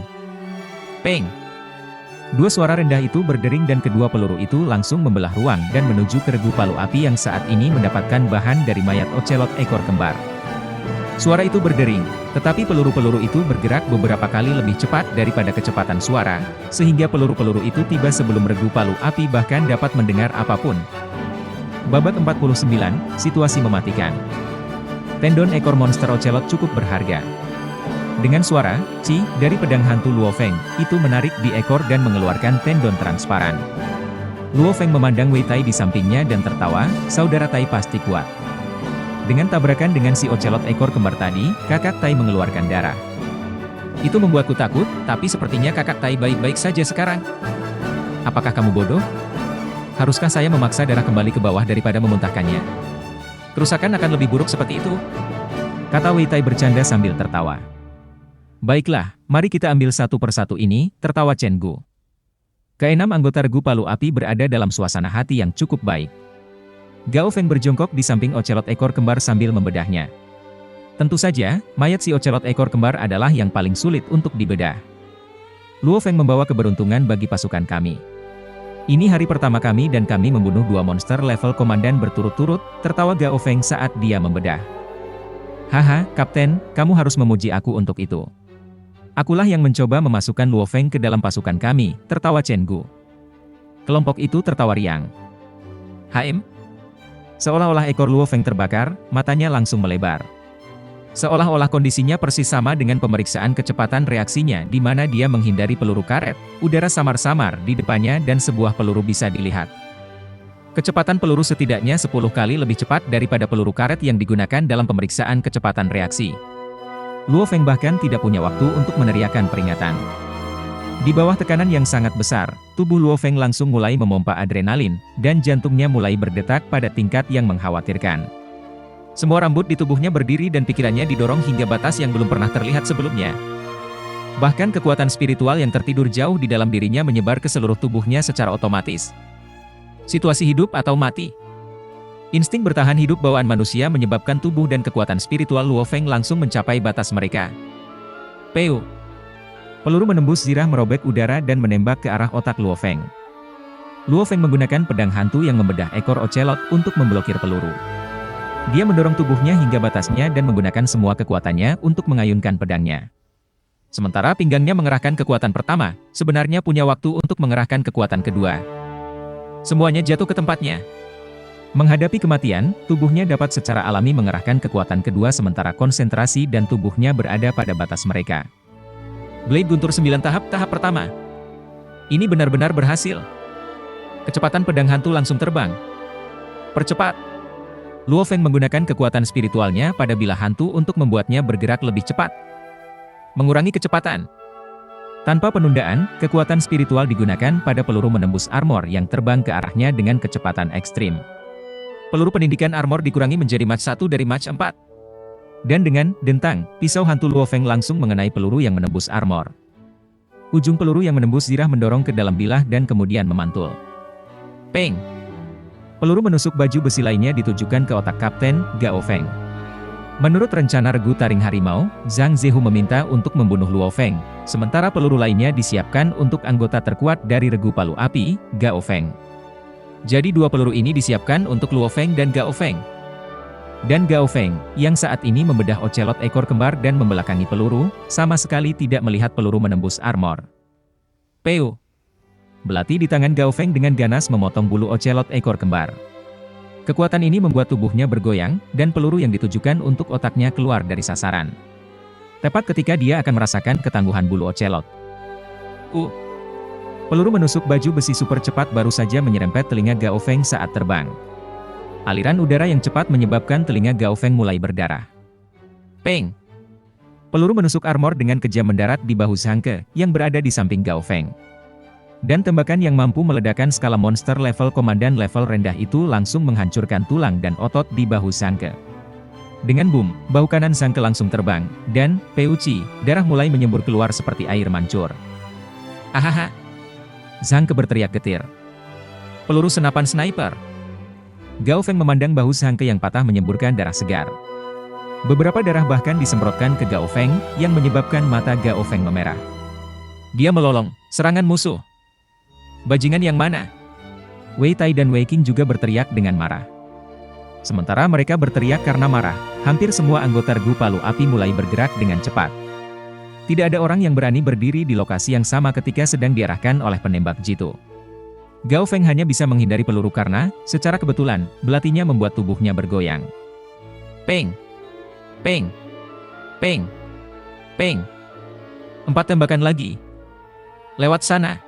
Peng! 2 suara rendah itu berdering dan kedua peluru itu langsung membelah ruang dan menuju ke regu palu api yang saat ini mendapatkan bahan dari mayat ocelot ekor kembar. Suara itu berdering, tetapi peluru-peluru itu bergerak beberapa kali lebih cepat daripada kecepatan suara, sehingga peluru-peluru itu tiba sebelum regu palu api bahkan dapat mendengar apapun. Babak 49, situasi mematikan. Tendon ekor monster ocelot cukup berharga. Dengan suara, "Ci" dari pedang hantu Luo Feng, itu menarik di ekor dan mengeluarkan tendon transparan. Luo Feng memandang Wei Tai di sampingnya dan tertawa, "Saudara Tai pasti kuat." Dengan tabrakan dengan si ocelot ekor kembar tadi, kakak Tai mengeluarkan darah. Itu membuatku takut, tapi sepertinya kakak Tai baik-baik saja sekarang. Apakah kamu bodoh? Haruskah saya memaksa darah kembali ke bawah daripada memuntahkannya? Kerusakan akan lebih buruk seperti itu, kata Wei Tai bercanda sambil tertawa. Baiklah, mari kita ambil satu persatu ini, tertawa Chen Gu. Keenam anggota regu palu api berada dalam suasana hati yang cukup baik. Gao Feng berjongkok di samping ocelot ekor kembar sambil membedahnya. Tentu saja, mayat si ocelot ekor kembar adalah yang paling sulit untuk dibedah. Luo Feng membawa keberuntungan bagi pasukan kami. Ini hari pertama kami dan kami membunuh 2 monster level komandan berturut-turut, tertawa Gao Feng saat dia membedah. Haha, Kapten, kamu harus memuji aku untuk itu. Akulah yang mencoba memasukkan Luo Feng ke dalam pasukan kami, tertawa Chen Gu. Kelompok itu tertawa riang. Seolah-olah ekor Luo Feng terbakar, matanya langsung melebar. Seolah-olah kondisinya persis sama dengan pemeriksaan kecepatan reaksinya di mana dia menghindari peluru karet, udara samar-samar di depannya dan sebuah peluru bisa dilihat. Kecepatan peluru setidaknya 10 kali lebih cepat daripada peluru karet yang digunakan dalam pemeriksaan kecepatan reaksi. Luo Feng bahkan tidak punya waktu untuk meneriakkan peringatan. Di bawah tekanan yang sangat besar, tubuh Luo Feng langsung mulai memompa adrenalin, dan jantungnya mulai berdetak pada tingkat yang mengkhawatirkan. Semua rambut di tubuhnya berdiri dan pikirannya didorong hingga batas yang belum pernah terlihat sebelumnya. Bahkan kekuatan spiritual yang tertidur jauh di dalam dirinya menyebar ke seluruh tubuhnya secara otomatis. Situasi hidup atau mati. Insting bertahan hidup bawaan manusia menyebabkan tubuh dan kekuatan spiritual Luo Feng langsung mencapai batas mereka. Peu. Peluru menembus zirah merobek udara dan menembak ke arah otak Luo Feng. Luo Feng menggunakan pedang hantu yang membedah ekor ocelot untuk memblokir peluru. Dia mendorong tubuhnya hingga batasnya dan menggunakan semua kekuatannya untuk mengayunkan pedangnya. Sementara pinggangnya mengerahkan kekuatan pertama, sebenarnya punya waktu untuk mengerahkan kekuatan kedua. Semuanya jatuh ke tempatnya. Menghadapi kematian, tubuhnya dapat secara alami mengerahkan kekuatan kedua sementara konsentrasi dan tubuhnya berada pada batas mereka. Blade Guntur 9 tahap pertama. Ini benar-benar berhasil. Kecepatan pedang hantu langsung terbang. Percepat. Luo Feng menggunakan kekuatan spiritualnya pada bilah hantu untuk membuatnya bergerak lebih cepat. Mengurangi kecepatan. Tanpa penundaan, kekuatan spiritual digunakan pada peluru menembus armor yang terbang ke arahnya dengan kecepatan ekstrim. Peluru pendidikan armor dikurangi menjadi match 1 dari match 4. Dan dengan dentang, pisau hantu Luo Feng langsung mengenai peluru yang menembus armor. Ujung peluru yang menembus zirah mendorong ke dalam bilah dan kemudian memantul. Peng! Peluru menusuk baju besi lainnya ditujukan ke otak Kapten Gao Feng. Menurut rencana regu taring harimau, Zhang Zehu meminta untuk membunuh Luo Feng, sementara peluru lainnya disiapkan untuk anggota terkuat dari regu palu api, Gao Feng. Jadi 2 peluru ini disiapkan untuk Luo Feng dan Gao Feng. Dan Gao Feng, yang saat ini membedah ocelot ekor kembar dan membelakangi peluru, sama sekali tidak melihat peluru menembus armor. Peu. Belati di tangan Gao Feng dengan ganas memotong bulu ocelot ekor kembar. Kekuatan ini membuat tubuhnya bergoyang, dan peluru yang ditujukan untuk otaknya keluar dari sasaran. Tepat ketika dia akan merasakan ketangguhan bulu ocelot. Peluru menusuk baju besi super cepat baru saja menyerempet telinga Gao Feng saat terbang. Aliran udara yang cepat menyebabkan telinga Gao Feng mulai berdarah. Peng! Peluru menusuk armor dengan kejam mendarat di bahu Zhang Ke, yang berada di samping Gao Feng. Dan tembakan yang mampu meledakkan skala monster level komandan level rendah itu langsung menghancurkan tulang dan otot di bahu Zhang Ke. Dengan boom, bahu kanan Zhang Ke langsung terbang, dan, peuci, darah mulai menyembur keluar seperti air mancur. Ahaha! Zhang Ke berteriak getir. Peluru senapan sniper! Gao Feng memandang bahu Zhang Ke yang patah menyemburkan darah segar. Beberapa darah bahkan disemprotkan ke Gao Feng, yang menyebabkan mata Gao Feng memerah. Dia melolong, serangan musuh! Bajingan yang mana? Wei Tai dan Wei Qing juga berteriak dengan marah. Sementara mereka berteriak karena marah, hampir semua anggota regu palu api mulai bergerak dengan cepat. Tidak ada orang yang berani berdiri di lokasi yang sama ketika sedang diarahkan oleh penembak jitu. Gao Feng hanya bisa menghindari peluru karena, secara kebetulan, belatinya membuat tubuhnya bergoyang. Peng! Peng! Peng! Peng! 4 tembakan lagi. Lewat sana.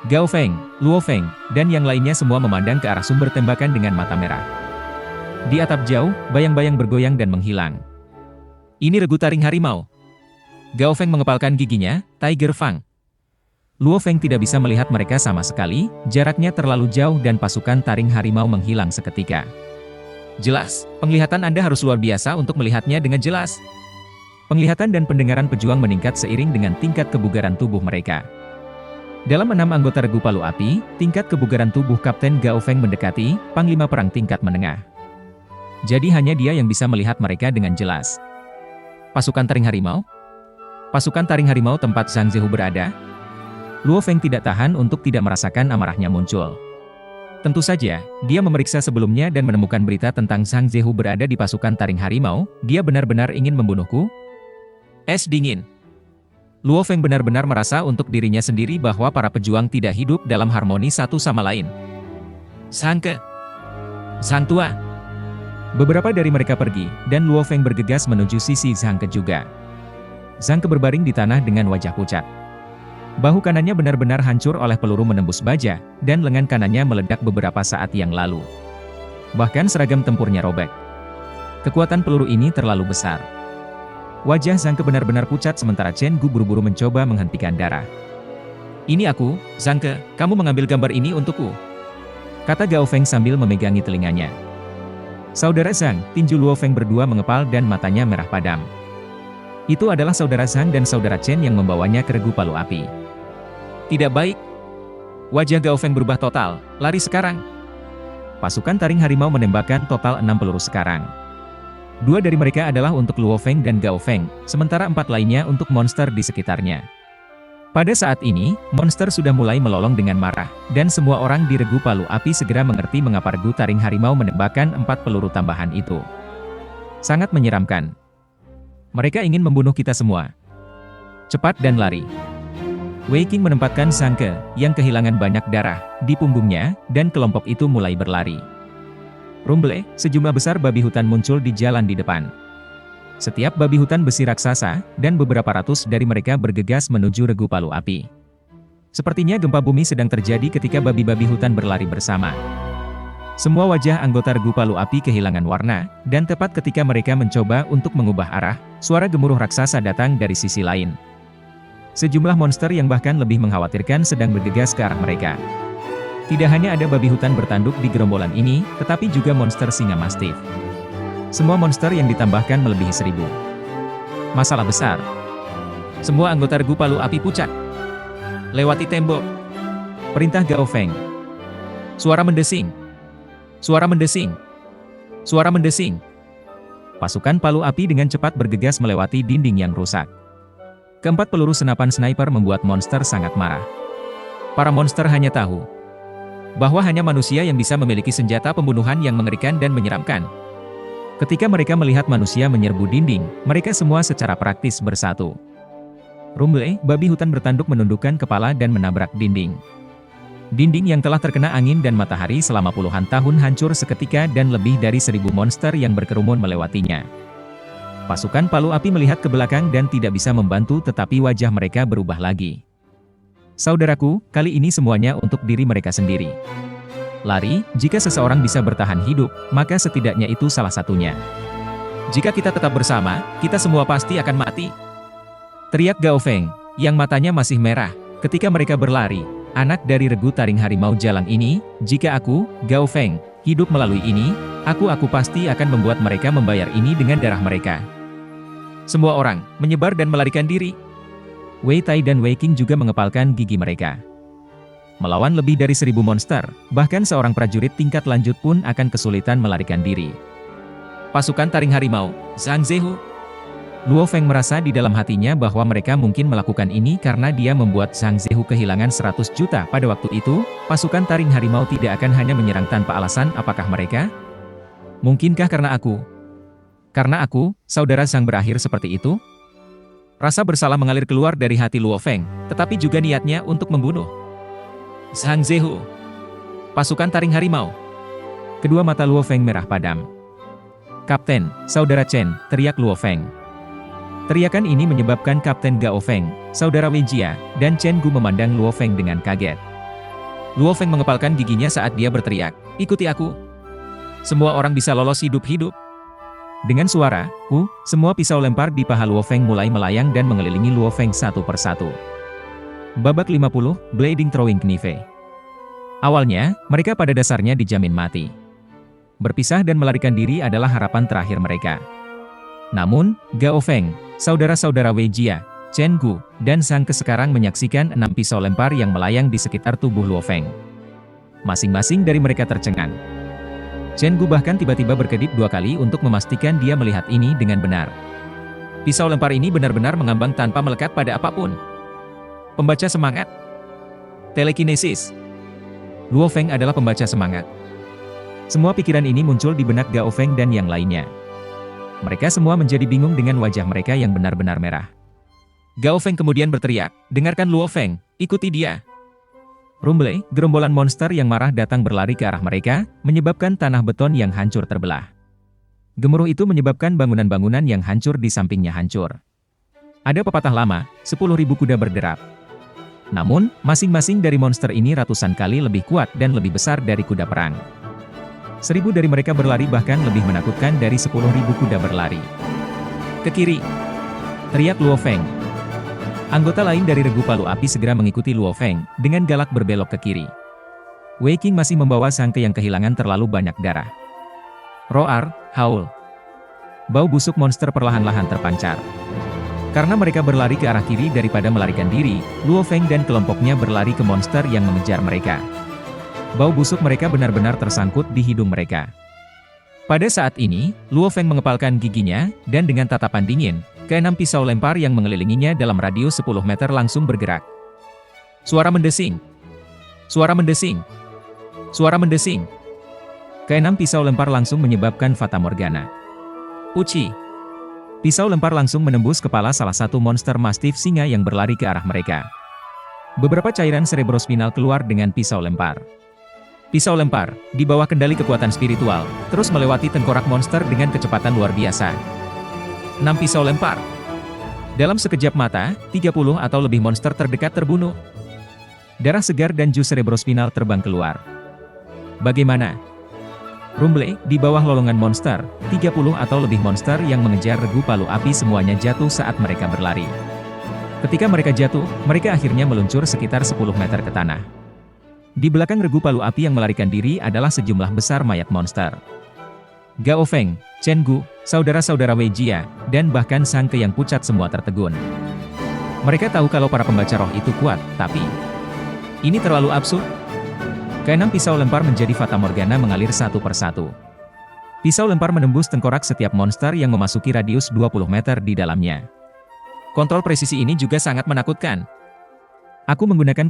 Gao Feng, Luo Feng, dan yang lainnya semua memandang ke arah sumber tembakan dengan mata merah. Di atap jauh, bayang-bayang bergoyang dan menghilang. Ini regu taring harimau. Gao Feng mengepalkan giginya, Tiger Fang. Luo Feng tidak bisa melihat mereka sama sekali, jaraknya terlalu jauh dan pasukan taring harimau menghilang seketika. Jelas, penglihatan Anda harus luar biasa untuk melihatnya dengan jelas. Penglihatan dan pendengaran pejuang meningkat seiring dengan tingkat kebugaran tubuh mereka. Dalam 6 anggota regu palu api, tingkat kebugaran tubuh Kapten Gao Feng mendekati Panglima Perang tingkat menengah. Jadi hanya dia yang bisa melihat mereka dengan jelas. Pasukan taring harimau? Pasukan taring harimau tempat Zhang Zehu berada? Luo Feng tidak tahan untuk tidak merasakan amarahnya muncul. Tentu saja, dia memeriksa sebelumnya dan menemukan berita tentang Zhang Zehu berada di pasukan taring harimau. Dia benar-benar ingin membunuhku? Es dingin. Luo Feng benar-benar merasa untuk dirinya sendiri bahwa para pejuang tidak hidup dalam harmoni satu sama lain. Zhang Ke! Zhang Tua! Beberapa dari mereka pergi, dan Luo Feng bergegas menuju sisi Zhang Ke juga. Zhang Ke berbaring di tanah dengan wajah pucat. Bahu kanannya benar-benar hancur oleh peluru menembus baja, dan lengan kanannya meledak beberapa saat yang lalu. Bahkan seragam tempurnya robek. Kekuatan peluru ini terlalu besar. Wajah Zhang Ke benar-benar pucat sementara Chen Gu buru-buru mencoba menghentikan darah. Ini aku, Zhang Ke, kamu mengambil gambar ini untukku. Kata Gao Feng sambil memegangi telinganya. Saudara Zhang, tinju Luo Feng berdua mengepal dan matanya merah padam. Itu adalah saudara Zhang dan saudara Chen yang membawanya ke regu palu api. Tidak baik. Wajah Gao Feng berubah total, lari sekarang. Pasukan taring harimau menembakkan total 6 peluru sekarang. 2 dari mereka adalah untuk Luo Feng dan Gao Feng, sementara 4 lainnya untuk monster di sekitarnya. Pada saat ini, monster sudah mulai melolong dengan marah, dan semua orang di regu palu api segera mengerti mengapa regu taring harimau menembakkan 4 peluru tambahan itu. Sangat menyeramkan. Mereka ingin membunuh kita semua. Cepat dan lari. Wei Qing menempatkan Zhang Ke, yang kehilangan banyak darah, di punggungnya, dan kelompok itu mulai berlari. Rumble, sejumlah besar babi hutan muncul di jalan di depan. Setiap babi hutan besi raksasa, dan beberapa ratus dari mereka bergegas menuju regu palu api. Sepertinya gempa bumi sedang terjadi ketika babi-babi hutan berlari bersama. Semua wajah anggota regu palu api kehilangan warna, dan tepat ketika mereka mencoba untuk mengubah arah, suara gemuruh raksasa datang dari sisi lain. Sejumlah monster yang bahkan lebih mengkhawatirkan sedang bergegas ke arah mereka. Tidak hanya ada babi hutan bertanduk di gerombolan ini, tetapi juga monster singa mastif. Semua monster yang ditambahkan melebihi 1000. Masalah besar. Semua anggota regu palu api pucat. Lewati tembok. Perintah Gao Feng. Suara mendesing. Suara mendesing. Suara mendesing. Pasukan palu api dengan cepat bergegas melewati dinding yang rusak. Keempat peluru senapan sniper membuat monster sangat marah. Para monster hanya tahu bahwa hanya manusia yang bisa memiliki senjata pembunuhan yang mengerikan dan menyeramkan. Ketika mereka melihat manusia menyerbu dinding, mereka semua secara praktis bersatu. Rumble, babi hutan bertanduk menundukkan kepala dan menabrak dinding. Dinding yang telah terkena angin dan matahari selama puluhan tahun hancur seketika dan lebih dari 1.000 monster yang berkerumun melewatinya. Pasukan Palu Api melihat ke belakang dan tidak bisa membantu, tetapi wajah mereka berubah lagi. Saudaraku, kali ini semuanya untuk diri mereka sendiri. Lari, jika seseorang bisa bertahan hidup, maka setidaknya itu salah satunya. Jika kita tetap bersama, kita semua pasti akan mati. Teriak Gao Feng, yang matanya masih merah, ketika mereka berlari. Anak dari regu taring harimau jalang ini, jika aku, Gao Feng, hidup melalui ini, aku pasti akan membuat mereka membayar ini dengan darah mereka. Semua orang, menyebar dan melarikan diri. Wei Tai dan Wei Qing juga mengepalkan gigi mereka. Melawan lebih dari 1.000 monster, bahkan seorang prajurit tingkat lanjut pun akan kesulitan melarikan diri. Pasukan taring harimau, Zhang Zehu. Luo Feng merasa di dalam hatinya bahwa mereka mungkin melakukan ini karena dia membuat Zhang Zehu kehilangan 100 juta. Pada waktu itu, pasukan taring harimau tidak akan hanya menyerang tanpa alasan. Apakah mereka? Mungkinkah karena aku? Karena aku, saudara Zhang berakhir seperti itu? Rasa bersalah mengalir keluar dari hati Luo Feng, tetapi juga niatnya untuk membunuh. Zhang Zehu. Pasukan taring harimau. Kedua mata Luo Feng merah padam. Kapten, saudara Chen, teriak Luo Feng. Teriakan ini menyebabkan Kapten Gao Feng, saudara Wei Jia, dan Chen Gu memandang Luo Feng dengan kaget. Luo Feng mengepalkan giginya saat dia berteriak, "Ikuti aku. Semua orang bisa lolos hidup-hidup." Dengan suara, semua pisau lempar di paha Luo Feng mulai melayang dan mengelilingi Luo Feng satu persatu. Babak 50, Blading Throwing Knife. Awalnya, mereka pada dasarnya dijamin mati. Berpisah dan melarikan diri adalah harapan terakhir mereka. Namun, Gao Feng, saudara-saudara Wei Jia, Chen Gu, dan Zhang Ke sekarang menyaksikan 6 pisau lempar yang melayang di sekitar tubuh Luo Feng. Masing-masing dari mereka tercengang. Chen Gu bahkan tiba-tiba berkedip 2 kali untuk memastikan dia melihat ini dengan benar. Pisau lempar ini benar-benar mengambang tanpa melekat pada apapun. Pembaca semangat. Telekinesis. Luo Feng adalah pembaca semangat. Semua pikiran ini muncul di benak Gao Feng dan yang lainnya. Mereka semua menjadi bingung dengan wajah mereka yang benar-benar merah. Gao Feng kemudian berteriak, "Dengarkan Luo Feng, ikuti dia." Rumble, gerombolan monster yang marah datang berlari ke arah mereka, menyebabkan tanah beton yang hancur terbelah. Gemuruh itu menyebabkan bangunan-bangunan yang hancur di sampingnya hancur. Ada pepatah lama, 10.000 kuda berderap. Namun, masing-masing dari monster ini ratusan kali lebih kuat dan lebih besar dari kuda perang. 1.000 dari mereka berlari bahkan lebih menakutkan dari 10.000 kuda berlari. Ke kiri! Teriak Luo Feng. Anggota lain dari regu Palu Api segera mengikuti Luo Feng, dengan galak berbelok ke kiri. Wei Qing masih membawa Zhang Ke yang kehilangan terlalu banyak darah. Roar, haul. Bau busuk monster perlahan-lahan terpancar. Karena mereka berlari ke arah kiri daripada melarikan diri, Luo Feng dan kelompoknya berlari ke monster yang mengejar mereka. Bau busuk mereka benar-benar tersangkut di hidung mereka. Pada saat ini, Luo Feng mengepalkan giginya, dan dengan tatapan dingin, ke-6 pisau lempar yang mengelilinginya dalam radius 10 meter langsung bergerak. Suara mendesing. Suara mendesing. Suara mendesing. Ke-6 pisau lempar langsung menyebabkan Fata Morgana. Uci. Pisau lempar langsung menembus kepala salah satu monster mastif singa yang berlari ke arah mereka. Beberapa cairan cerebrospinal keluar dengan pisau lempar. Pisau lempar, di bawah kendali kekuatan spiritual, terus melewati tengkorak monster dengan kecepatan luar biasa. 6 pisau lempar. Dalam sekejap mata, 30 atau lebih monster terdekat terbunuh. Darah segar dan jus cerebrospinal terbang keluar. Bagaimana? Rumble, di bawah lolongan monster, 30 atau lebih monster yang mengejar regu Palu Api semuanya jatuh saat mereka berlari. Ketika mereka jatuh, mereka akhirnya meluncur sekitar 10 meter ke tanah. Di belakang regu Palu Api yang melarikan diri adalah sejumlah besar mayat monster. Gao Feng, Chen Gu, saudara-saudara Wei Jia, dan bahkan Zhang Ke yang pucat semua tertegun. Mereka tahu kalau para pembaca roh itu kuat, tapi ini terlalu absurd. Ke-6 pisau lempar menjadi Fata Morgana mengalir satu persatu. Pisau lempar menembus tengkorak setiap monster yang memasuki radius 20 meter di dalamnya. Kontrol presisi ini juga sangat menakutkan. Aku menggunakan